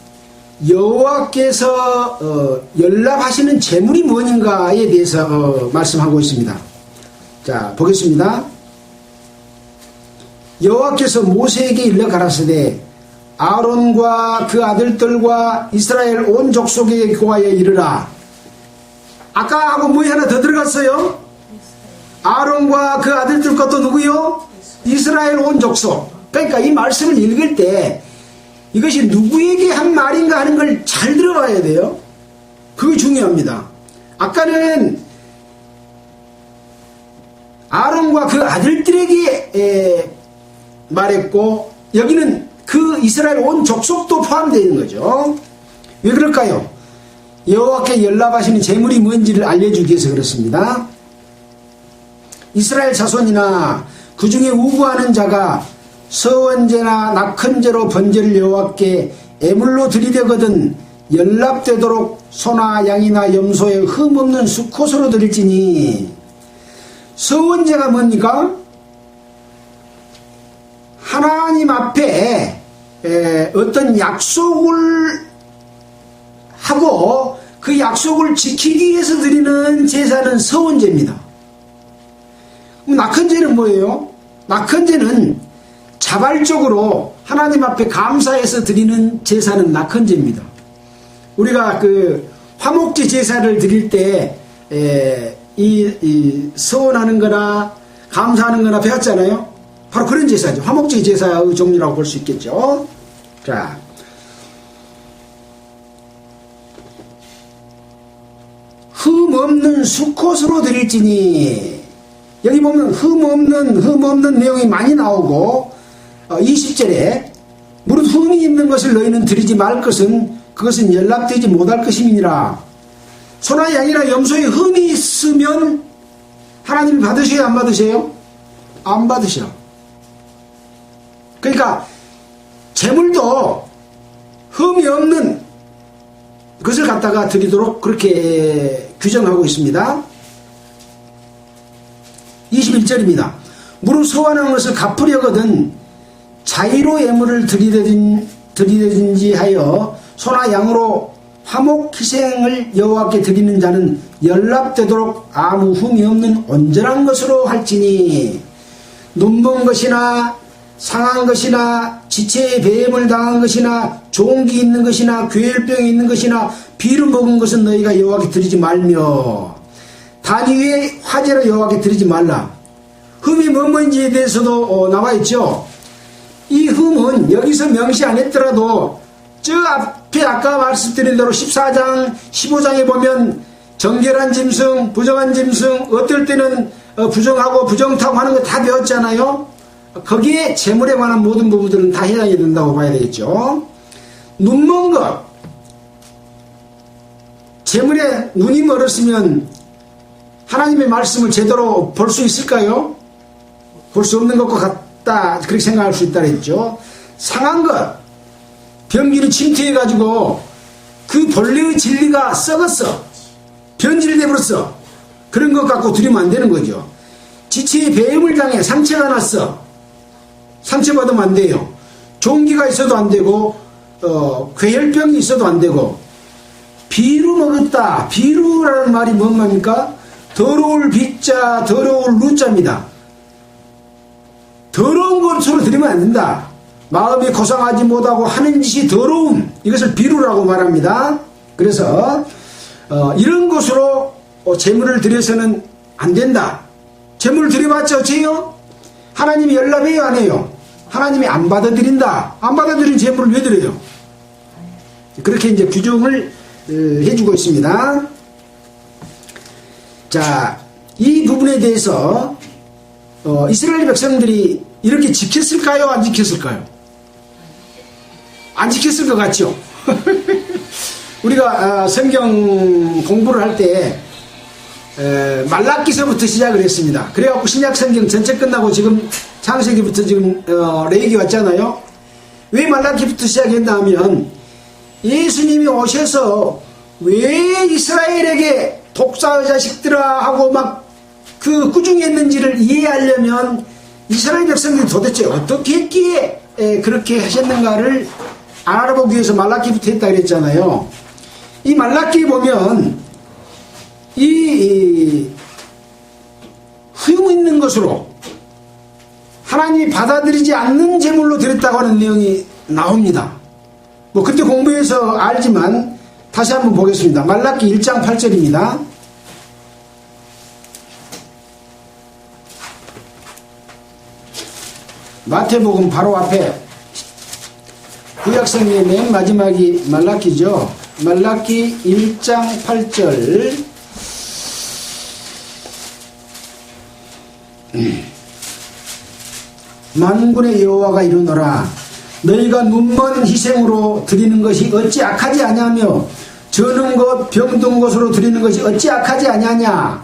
S1: 여호와께서 연락하시는 제물이 무엇인가에 대해서 말씀하고 있습니다. 자, 보겠습니다. 여호와께서 모세에게 일러 가라사대 아론과 그 아들들과 이스라엘 온 족속에게 고하여 이르라. 아까 하고 뭐에 하나 더 들어갔어요? 아론과 그 아들들 것도 누구요? 이스라엘 온 족속. 그러니까 이 말씀을 읽을 때 이것이 누구에게 한 말인가 하는 걸 잘 들어봐야 돼요. 그게 중요합니다. 아까는 아론과 그 아들들에게 말했고, 여기는 그 이스라엘 온 족속도 포함되어 있는 거죠. 왜 그럴까요? 여호와께 연락하시는 제물이 뭔지를 알려주기 위해서 그렇습니다. 이스라엘 자손이나 그 중에 우구하는 자가 서원제나 낙헌제로 번제를 여호와께 애물로 드리려거든 연락되도록 소나 양이나 염소에 흠없는 수컷으로 드릴지니. 서원제가 뭡니까? 하나님 앞에 어떤 약속을 하고 그 약속을 지키기 위해서 드리는 제사는 서원제입니다. 낙헌제는 뭐예요? 낙헌제는 자발적으로 하나님 앞에 감사해서 드리는 제사는 낙헌제입니다. 우리가 그 화목제 제사를 드릴 때 이 서원하는 거나 감사하는 거나 배웠잖아요. 바로 그런 제사죠. 화목제 제사의 종류라고 볼 수 있겠죠. 자, 흠없는 수컷으로 드릴지니. 여기 보면 흠없는 내용이 많이 나오고, 20절에 무릇 흠이 있는 것을 너희는 드리지 말 것은 그것은 연락되지 못할 것임이니라. 소나 양이나 염소에 흠이 있으면 하나님이 받으셔요, 안 받으세요? 안 받으셔. 그러니까 제물도 흠이 없는 것을 갖다가 드리도록 그렇게 규정하고 있습니다. 21절입니다. 무릇 소원한 것을 갚으려거든 자의로 예물을 드리든지 하여 소나 양으로 화목 희생을 여호와께 드리는 자는 연락되도록 아무 흠이 없는 온전한 것으로 할지니. 눈먼 것이나 상한 것이나 지체에 배임을 당한 것이나 종기 있는 것이나 괴혈병이 있는 것이나 비루 먹은 것은 너희가 여호와께 드리지 말며 단 위에 화제로 여호와께 드리지 말라. 흠이 뭔지에 대해서도 나와 있죠. 이 흠은 여기서 명시 안 했더라도 저 앞에 아까 말씀드린 대로 14장 15장에 보면 정결한 짐승 부정한 짐승 어떨 때는 부정하고 부정타고 하는 거 다 배웠잖아요. 거기에 재물에 관한 모든 부분들은 다 해당이 된다고 봐야 되겠죠. 눈먼 것, 재물에 눈이 멀었으면 하나님의 말씀을 제대로 볼 수 있을까요? 볼 수 없는 것과 같다, 그렇게 생각할 수 있다 그랬죠. 상한 것, 병균이 침투해가지고 그 본래의 진리가 썩었어, 변질돼 버렸어. 그런 것 갖고 드리면 안 되는 거죠. 지체에 배임을 당해 상처가 났어, 상처받으면 안 돼요. 종기가 있어도 안 되고 괴혈병이 있어도 안 되고. 비루 먹었다, 비루라는 말이 뭔 말입니까? 더러울 비자 더러울 루자입니다. 더러운 것으로 드리면 안 된다. 마음이 고상하지 못하고 하는 짓이 더러움, 이것을 비루라고 말합니다. 그래서 이런 것으로 재물을 드려서는 안 된다. 재물을 드려봤자 어째요? 하나님이 연락해요 안 해요? 하나님이 안 받아들인다. 안 받아들인 재물을 왜 드려요? 그렇게 이제 규정을 해주고 있습니다. 자, 이 부분에 대해서 이스라엘 백성들이 이렇게 지켰을까요? 안 지켰을까요? 안 지켰을 것 같죠? 우리가 성경 공부를 할 때 말라기서부터 시작을 했습니다. 그래갖고 신약 성경 전체 끝나고 지금 창세기부터 지금 레위기 왔잖아요. 왜 말라기부터 시작했나 하면 예수님이 오셔서 왜 이스라엘에게 독사의 자식들아 하고 막 그 꾸중했는지를 이해하려면 이스라엘 백성들이 도대체 어떻게 했기에 그렇게 하셨는가를 알아보기 위해서 말라기부터 했다 그랬잖아요. 이 말라기에 보면 이 흠 있는 것으로 하나님이 받아들이지 않는 제물로 드렸다고 하는 내용이 나옵니다. 뭐 그때 공부해서 알지만 다시 한번 보겠습니다. 말라기 1장 8절입니다. 마태복음 바로 앞에 구약성경의 맨 마지막이 말라기죠. 말라기 1장 8절. 만군의 여호와가 이르노라 너희가 눈먼 희생으로 드리는 것이 어찌 악하지 아니하며 저는 것 병든 것으로 드리는 것이 어찌 악하지 아니하냐.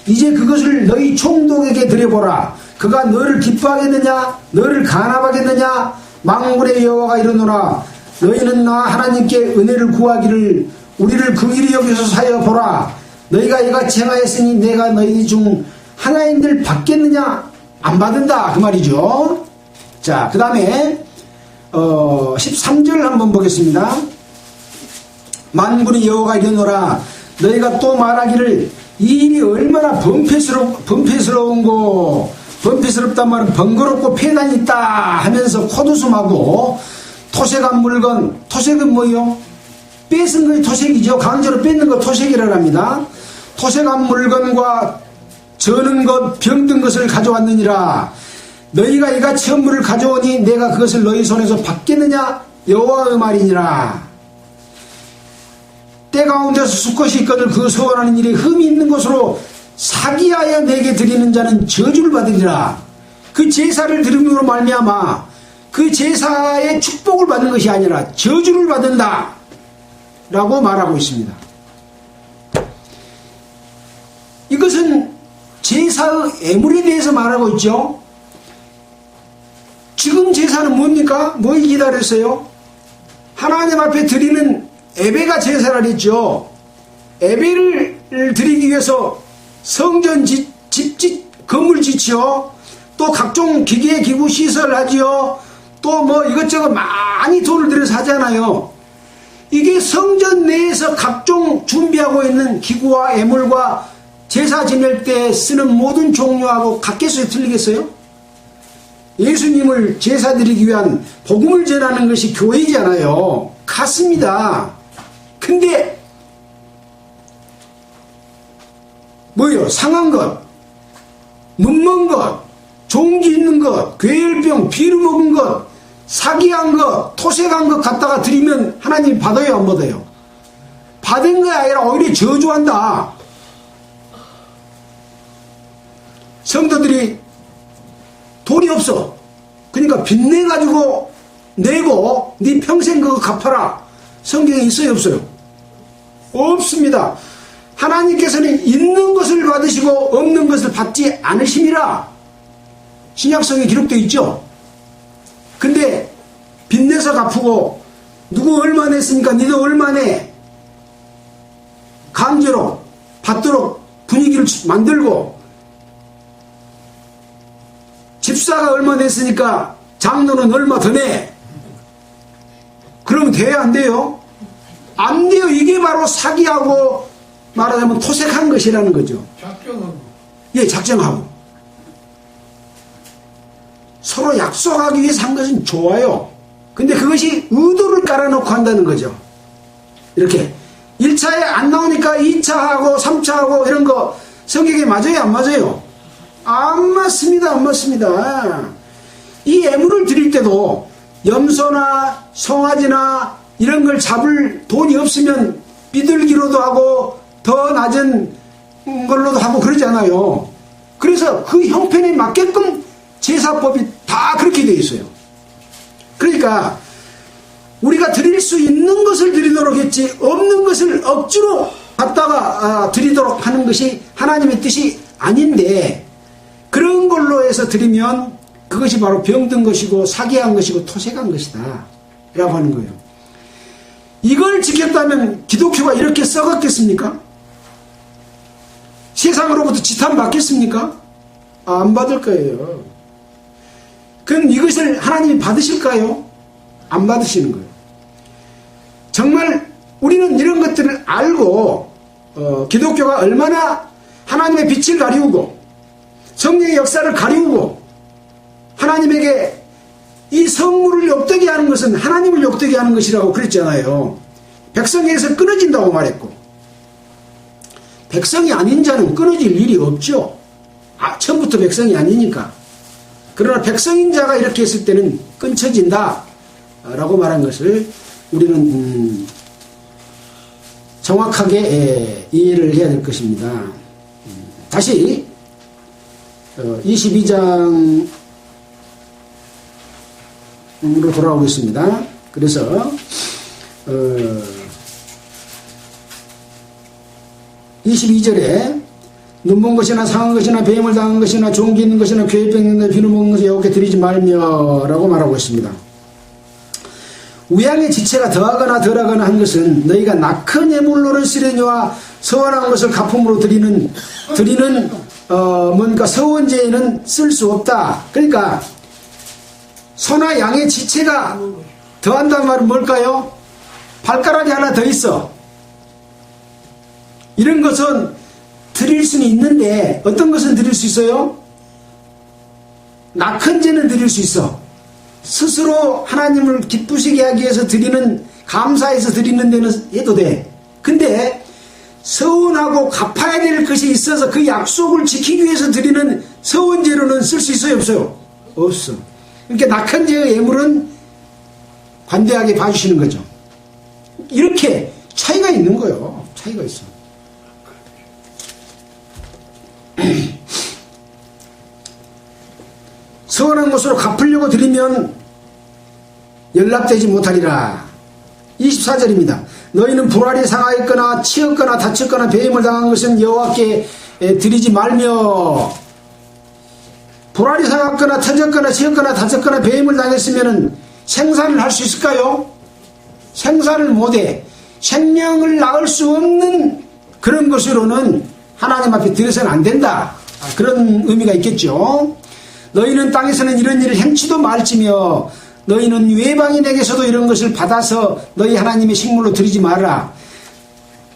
S1: 이제 그것을 너희 총독에게 드려보라. 그가 너를 기뻐하겠느냐 너를 간합하겠느냐. 만군의 여호와가 이르노라 너희는 나 하나님께 은혜를 구하기를 우리를 긍휼히 여기서 사여 보라. 너희가 이같이 행하였으니 내가 너희 중 하나님들 받겠느냐. 안 받는다 그 말이죠. 자, 그 다음에 13절 한번 보겠습니다. 만군의 여호와가 이르노라 너희가 또 말하기를 이 일이 얼마나 번폐스러운고. 번폐스럽단 말은 번거롭고 폐단이 있다 하면서 콧웃음하고 토색한 물건. 토색은 뭐예요? 뺏은 것이 토색이죠. 강제로 뺏는 거 토색이라고 합니다. 토색한 물건과 저는 것 병든 것을 가져왔느니라. 너희가 이같이 헌물을 가져오니 내가 그것을 너희 손에서 받겠느냐. 여호와의 말이니라. 때 가운데서 수컷이 있거늘 그 서원하는 일에 흠이 있는 것으로 사기하여 내게 드리는 자는 저주를 받으리라. 그 제사를 드림으로 말미암아 그 제사의 축복을 받는 것이 아니라 저주를 받는다 라고 말하고 있습니다. 이것은 제사의 애물에 대해서 말하고 있죠. 지금 제사는 뭡니까? 뭐 기다렸어요? 하나님 앞에 드리는 예배가 제사라 했죠. 예배를 드리기 위해서 성전 건물 짓지요. 또 각종 기계 기구 시설 하지요. 또 뭐 이것저것 많이 돈을 들여서 하잖아요. 이게 성전 내에서 각종 준비하고 있는 기구와 예물과 제사 지낼 때 쓰는 모든 종류하고 같겠어요? 틀리겠어요? 예수님을 제사드리기 위한 복음을 전하는 것이 교회잖아요. 같습니다. 근데 뭐요? 상한 것, 눈먼 것, 종기 있는 것, 괴혈병, 비루 먹은 것, 사기한 것, 토색한 것 갖다가 드리면 하나님이 받아요, 안 받아요? 받은 게 아니라 오히려 저주한다. 성도들이 돈이 없어. 그러니까 빚내가지고 내고 네 평생 그거 갚아라. 성경에 있어요, 없어요? 없습니다. 하나님께서는 있는 것을 받으시고 없는 것을 받지 않으심이라 신약성에 기록되어 있죠. 근데 빚내서 갚고 누구 얼마 냈으니까 니도 얼마 내 강제로 받도록 분위기를 만들고 집사가 얼마 냈으니까 장로는 얼마 더 내. 그러면 돼요, 안 돼요? 안 돼요. 이게 바로 사기하고 말하자면 토색한 것이라는 거죠.
S2: 작정하고.
S1: 예, 작정하고. 서로 약속하기 위해서 한 것은 좋아요. 근데 그것이 의도를 깔아놓고 한다는 거죠. 이렇게 1차에 안 나오니까 2차하고 3차하고 이런 거 성경에 맞아요, 안 맞아요? 안 맞습니다. 안 맞습니다. 이 예물을 드릴 때도 염소나 송아지나 이런 걸 잡을 돈이 없으면 비둘기로도 하고 더 낮은 걸로도 하고 그러잖아요. 그래서 그 형편에 맞게끔 제사법이 다 그렇게 되어 있어요. 그러니까 우리가 드릴 수 있는 것을 드리도록 했지 없는 것을 억지로 갖다가 드리도록 하는 것이 하나님의 뜻이 아닌데 그런 걸로 해서 드리면 그것이 바로 병든 것이고 사기한 것이고 토색한 것이다 라고 하는 거예요. 이걸 지켰다면 기독교가 이렇게 썩었겠습니까? 세상으로부터 지탄 받겠습니까? 안 받을 거예요. 그럼 이것을 하나님이 받으실까요? 안 받으시는 거예요. 정말 우리는 이런 것들을 알고 기독교가 얼마나 하나님의 빛을 가리우고 성령의 역사를 가리우고 하나님에게 이 성물을 욕되게 하는 것은 하나님을 욕되게 하는 것이라고 그랬잖아요. 백성에서 끊어진다고 말했고 백성이 아닌 자는 끊어질 일이 없죠. 처음부터 백성이 아니니까. 그러나 백성인 자가 이렇게 했을 때는 끊쳐진다 라고 말한 것을 우리는 정확하게 이해를 해야 될 것입니다. 다시 22장으로 돌아오겠습니다. 그래서 22절에 눈먼 것이나 상한 것이나 배임을 당한 것이나 종기 있는 것이나 괴병 있는 것이나 비누 먹는 것을 여호와께 드리지 말며 라고 말하고 있습니다. 우양의 지체가 더하거나 덜하거나 한 것은 너희가 낙헌 예물로는 쓰려니와 서원한 것을 가품으로 드리는 뭔가 서원제에는 쓸 수 없다. 그러니까 소나 양의 지체가 더한다는 말은 뭘까요? 발가락이 하나 더 있어. 이런 것은 드릴 수는 있는데 어떤 것은 드릴 수 있어요? 낙헌제는 드릴 수 있어. 스스로 하나님을 기쁘시게 하기 위해서 드리는, 감사해서 드리는 데는 해도 돼. 근데 서운하고 갚아야 될 것이 있어서 그 약속을 지키기 위해서 드리는 서원제로는 쓸 수 있어요, 없어요? 없어. 그러니까 낙헌제의 예물은 관대하게 봐주시는 거죠. 이렇게 차이가 있는 거예요. 차이가 있어. 서운한 것으로 갚으려고 드리면 연락되지 못하리라. 24절입니다. 너희는 불알이 상하였거나 치였거나 다쳤거나 배임을 당한 것은 여호와께 드리지 말며. 불알이 상했거나 터졌거나 치였거나 다쳤거나 배임을 당했으면 생산을 할 수 있을까요? 생산을 못해. 생명을 낳을 수 없는 그런 것으로는 하나님 앞에 드려서는 안 된다. 그런 의미가 있겠죠. 너희는 땅에서는 이런 일을 행치도 말지며 너희는 외방인에게서도 이런 것을 받아서 너희 하나님의 식물로 드리지 말라.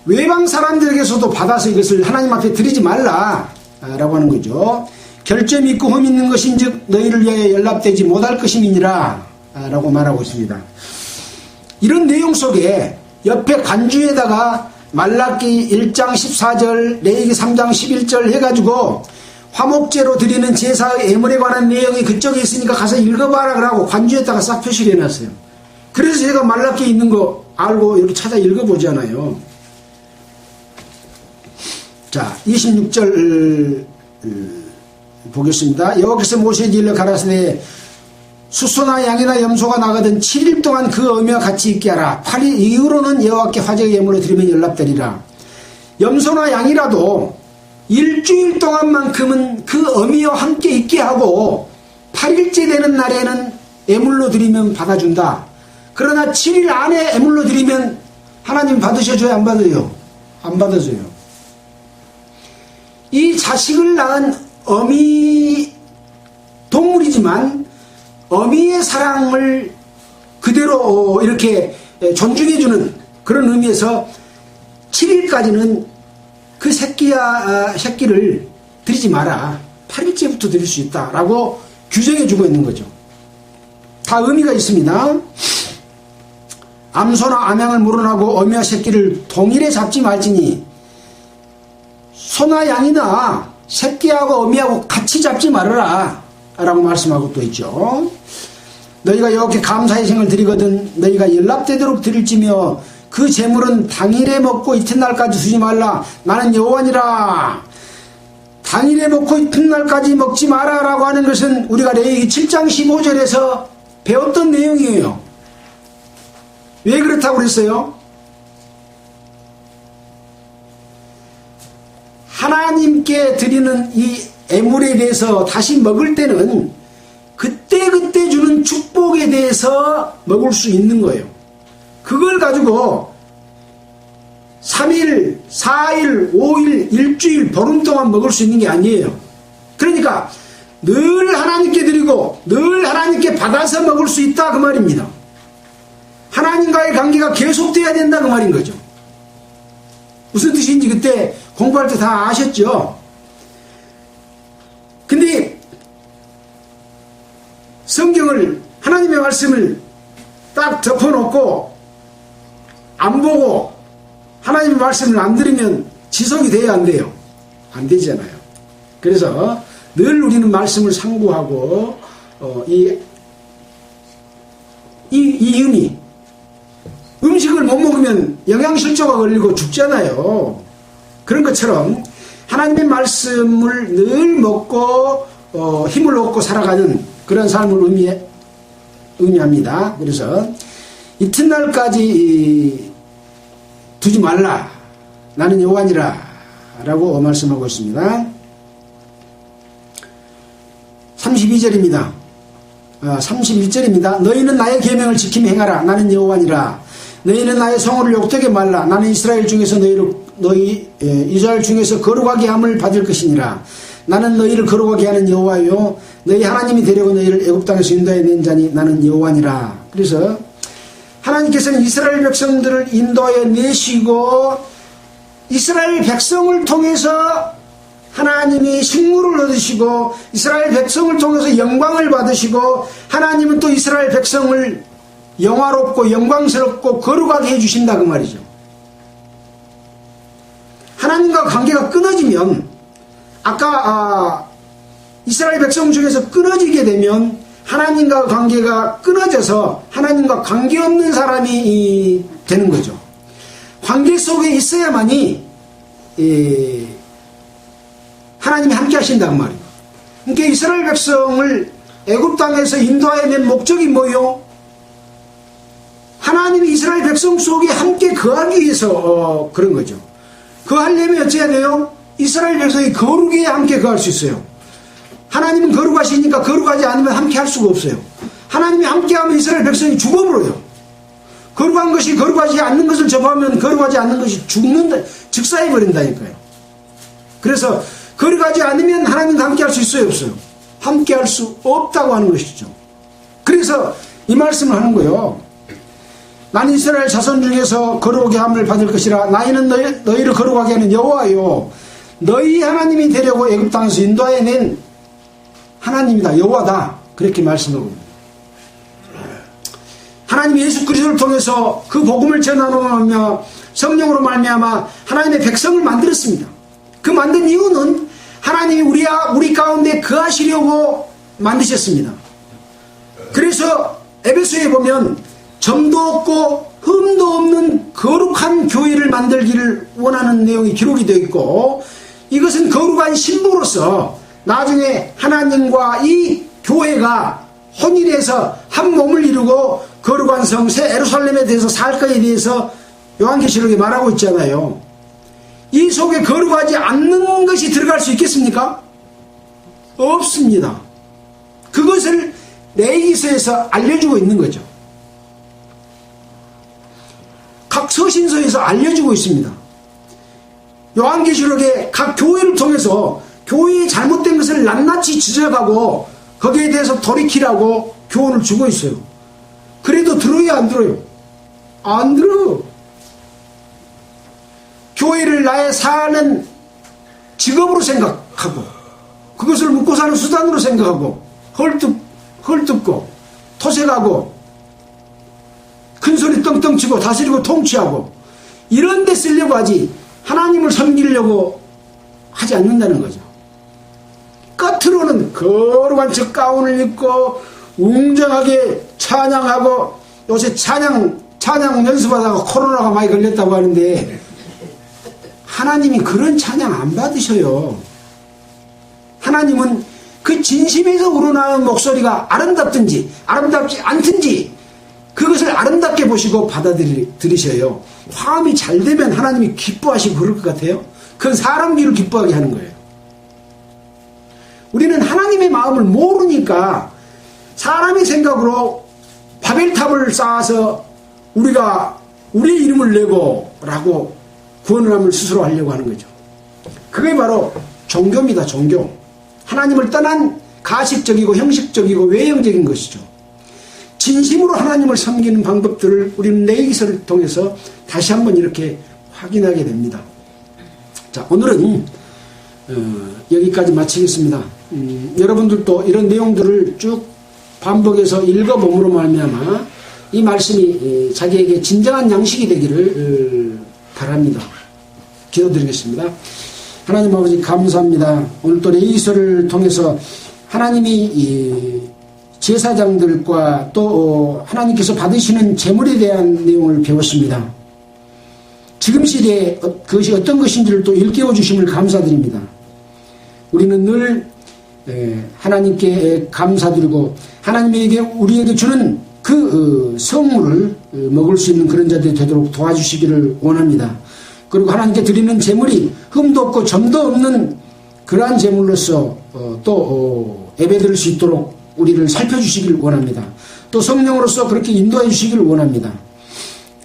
S1: 외방 사람들에게서도 받아서 이것을 하나님 앞에 드리지 말라 라고 하는 거죠. 결점 있고 흠 있는 것인즉 너희를 위하여 연락되지 못할 것임이니라 라고 말하고 있습니다. 이런 내용 속에 옆에 간주에다가 말라기 1장 14절, 레위기 3장 11절 해가지고 화목제로 드리는 제사의 예물에 관한 내용이 그쪽에 있으니까 가서 읽어봐라 그러고 관주에다가 싹 표시를 해놨어요. 그래서 제가 말라기에 있는 거 알고 이렇게 찾아 읽어보잖아요. 자, 26절 보겠습니다. 여호와께서 모세에게 일러 가라사대 수소나 양이나 염소가 나거든 7일 동안 그 어미와 같이 있게 하라. 8일 이후로는 여호와께 화제의 예물을 드리면 연락되리라. 염소나 양이라도 일주일 동안만큼은 그 어미와 함께 있게 하고 8일째 되는 날에는 예물로 드리면 받아준다. 그러나 7일 안에 예물로 드리면 하나님 받으셔줘요? 안 받아요? 안 받아줘요. 이 자식을 낳은 어미 동물이지만 어미의 사랑을 그대로 이렇게 존중해주는 그런 의미에서 7일까지는 그 새끼를 드리지 마라. 8일째부터 드릴 수 있다라고 규정해주고 있는 거죠. 다 의미가 있습니다. 암소나 암양을 물어나고 어미와 새끼를 동일에 잡지 말지니 소나 양이나 새끼하고 어미하고 같이 잡지 말아라 라고 말씀하고 또 있죠. 너희가 여호와께 감사의 생을 드리거든 너희가 연락되도록 드릴지며 그 제물은 당일에 먹고 이튿날까지 두지 말라. 나는 여호와니라. 당일에 먹고 이튿날까지 먹지 마라 라고 하는 것은 우리가 레위기 7장 15절에서 배웠던 내용이에요. 왜 그렇다고 그랬어요? 하나님께 드리는 이 예물에 대해서 다시 먹을 때는 그때그때 주는 축복에 대해서 먹을 수 있는 거예요. 그걸 가지고 3일, 4일, 5일, 일주일, 보름 동안 먹을 수 있는 게 아니에요. 그러니까 늘 하나님께 드리고 늘 하나님께 받아서 먹을 수 있다 그 말입니다. 하나님과의 관계가 계속돼야 된다 그 말인 거죠. 무슨 뜻인지 그때 공부할 때 다 아셨죠? 근데 성경을 하나님의 말씀을 딱 덮어놓고 안 보고 하나님의 말씀을 안 들으면 지속이 돼야 안 돼요? 안 되잖아요. 그래서 늘 우리는 말씀을 상고하고 이 의미 음식을 못 먹으면 영양실조가 걸리고 죽잖아요. 그런 것처럼 하나님의 말씀을 늘 먹고 힘을 얻고 살아가는 그런 삶을 의미합니다. 그래서 이튿날까지 두지 말라. 나는 여호와니라 라고 말씀하고 있습니다. 32절입니다. 31절입니다. 너희는 나의 계명을 지키며 행하라. 나는 여호와니라. 너희는 나의 성호를 욕되게 말라. 나는 이스라엘 중에서 이스라엘 중에서 거룩하게 함을 받을 것이니라. 나는 너희를 거룩하게 하는 여호와요 너희 하나님이 되려고 너희를 애굽 땅에서 인도해 낸 자니 나는 여호와니라. 그래서 하나님께서는 이스라엘 백성들을 인도해 내시고 이스라엘 백성을 통해서 하나님이 식물을 얻으시고 이스라엘 백성을 통해서 영광을 받으시고 하나님은 또 이스라엘 백성을 영화롭고 영광스럽고 거룩하게 해주신다 그 말이죠. 하나님과 관계가 끊어지면 아까 이스라엘 백성 중에서 끊어지게 되면 하나님과 관계가 끊어져서 하나님과 관계없는 사람이 되는 거죠. 관계 속에 있어야만이 하나님이 함께 하신다 그 말이에요. 그러니까 이스라엘 백성을 애굽 땅에서 인도하여 낸 목적이 뭐요? 하나님이 이스라엘 백성 속에 함께 거하기 위해서 그런 거죠. 거하려면 어찌해야 돼요? 이스라엘 백성이 거룩해야 함께 거할 수 있어요. 하나님은 거룩하시니까 거룩하지 않으면 함께 할 수가 없어요. 하나님이 함께하면 이스라엘 백성이 죽어버려요. 거룩한 것이 거룩하지 않는 것을 접하면 거룩하지 않는 것이 죽는다, 즉사해버린다니까요. 그래서 거룩하지 않으면 하나님과 함께할 수 있어요, 없어요? 함께할 수 없다고 하는 것이죠. 그래서 이 말씀을 하는 거예요. 나는 이스라엘 자손 중에서 거룩하게 함을 받을 것이라. 나이는 너희를 거룩하게 하는 여호와요 너희 하나님이 되려고 애굽 땅에서 인도하여 낸 하나님이다, 여호와다, 그렇게 말씀하고 있습니다. 하나님 예수 그리스도를 통해서 그 복음을 전하며 성령으로 말미암아 하나님의 백성을 만들었습니다. 그 만든 이유는 하나님이 우리 가운데 거하시려고 만드셨습니다. 그래서 에베소에 보면 점도 없고 흠도 없는 거룩한 교회를 만들기를 원하는 내용이 기록이 되어 있고, 이것은 거룩한 신부로서 나중에 하나님과 이 교회가 혼인해서 한 몸을 이루고 거룩한 성 새 예루살렘에 대해서 살 것에 대해서 요한계시록에 말하고 있잖아요. 이 속에 거룩하지 않는 것이 들어갈 수 있겠습니까? 없습니다. 그것을 레위기서에서 알려주고 있는 거죠. 각 서신서에서 알려주고 있습니다. 요한계시록에 각 교회를 통해서 교회의 잘못된 것을 낱낱이 지적하고 거기에 대해서 돌이키라고 교훈을 주고 있어요. 그래도 들어요, 안 들어요? 안 들어. 교회를 나의 사는 직업으로 생각하고 그것을 먹고 사는 수단으로 생각하고 헐뜯고 토색하고 큰소리 떵떵 치고 다스리고 통치하고 이런 데 쓰려고 하지 하나님을 섬기려고 하지 않는다는 거죠. 겉으로는 거룩한 저 가운을 입고 웅장하게 찬양하고, 요새 찬양 연습하다가 코로나가 많이 걸렸다고 하는데 하나님이 그런 찬양 안 받으셔요. 하나님은 그 진심에서 우러나오는 목소리가 아름답든지 아름답지 않든지 그것을 아름답게 보시고 받아들이셔요. 화음이 잘 되면 하나님이 기뻐하시고 그럴 것 같아요. 그건 사람 귀를 기뻐하게 하는 거예요. 우리는 하나님의 마음을 모르니까 사람의 생각으로 바벨탑을 쌓아서 우리가 우리의 이름을 내고 라고 구원을 함을 스스로 하려고 하는 거죠. 그게 바로 종교입니다. 종교. 하나님을 떠난 가식적이고 형식적이고 외형적인 것이죠. 진심으로 하나님을 섬기는 방법들을 우리는 레위기서를 통해서 다시 한번 이렇게 확인하게 됩니다. 자, 오늘은 여기까지 마치겠습니다. 여러분들도 이런 내용들을 쭉 반복해서 읽어봄으로 말미암아 이 말씀이 자기에게 진정한 양식이 되기를 바랍니다. 기도드리겠습니다. 하나님 아버지 감사합니다. 오늘 또 레위기서를 통해서 하나님이 제사장들과 또 하나님께서 받으시는 제물에 대한 내용을 배웠습니다. 지금 시대에 그것이 어떤 것인지를 또 일깨워 주심을 감사드립니다. 우리는 늘 하나님께 감사드리고 하나님에게 우리에게 주는 그 성물을 먹을 수 있는 그런 자들이 되도록 도와주시기를 원합니다. 그리고 하나님께 드리는 제물이 흠도 없고 점도 없는 그러한 제물로서 또 예배드릴 수 있도록 우리를 살펴주시기를 원합니다. 또 성령으로서 그렇게 인도해 주시기를 원합니다.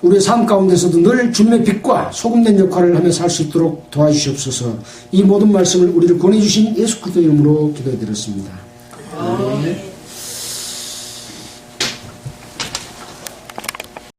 S1: 우리의 삶 가운데서도 늘 주님의 빛과 소금된 역할을 하며 살 수 있도록 도와주시옵소서. 이 모든 말씀을 우리를 권해주신 예수 그리스도 이름으로 기도드렸습니다.
S2: 아멘.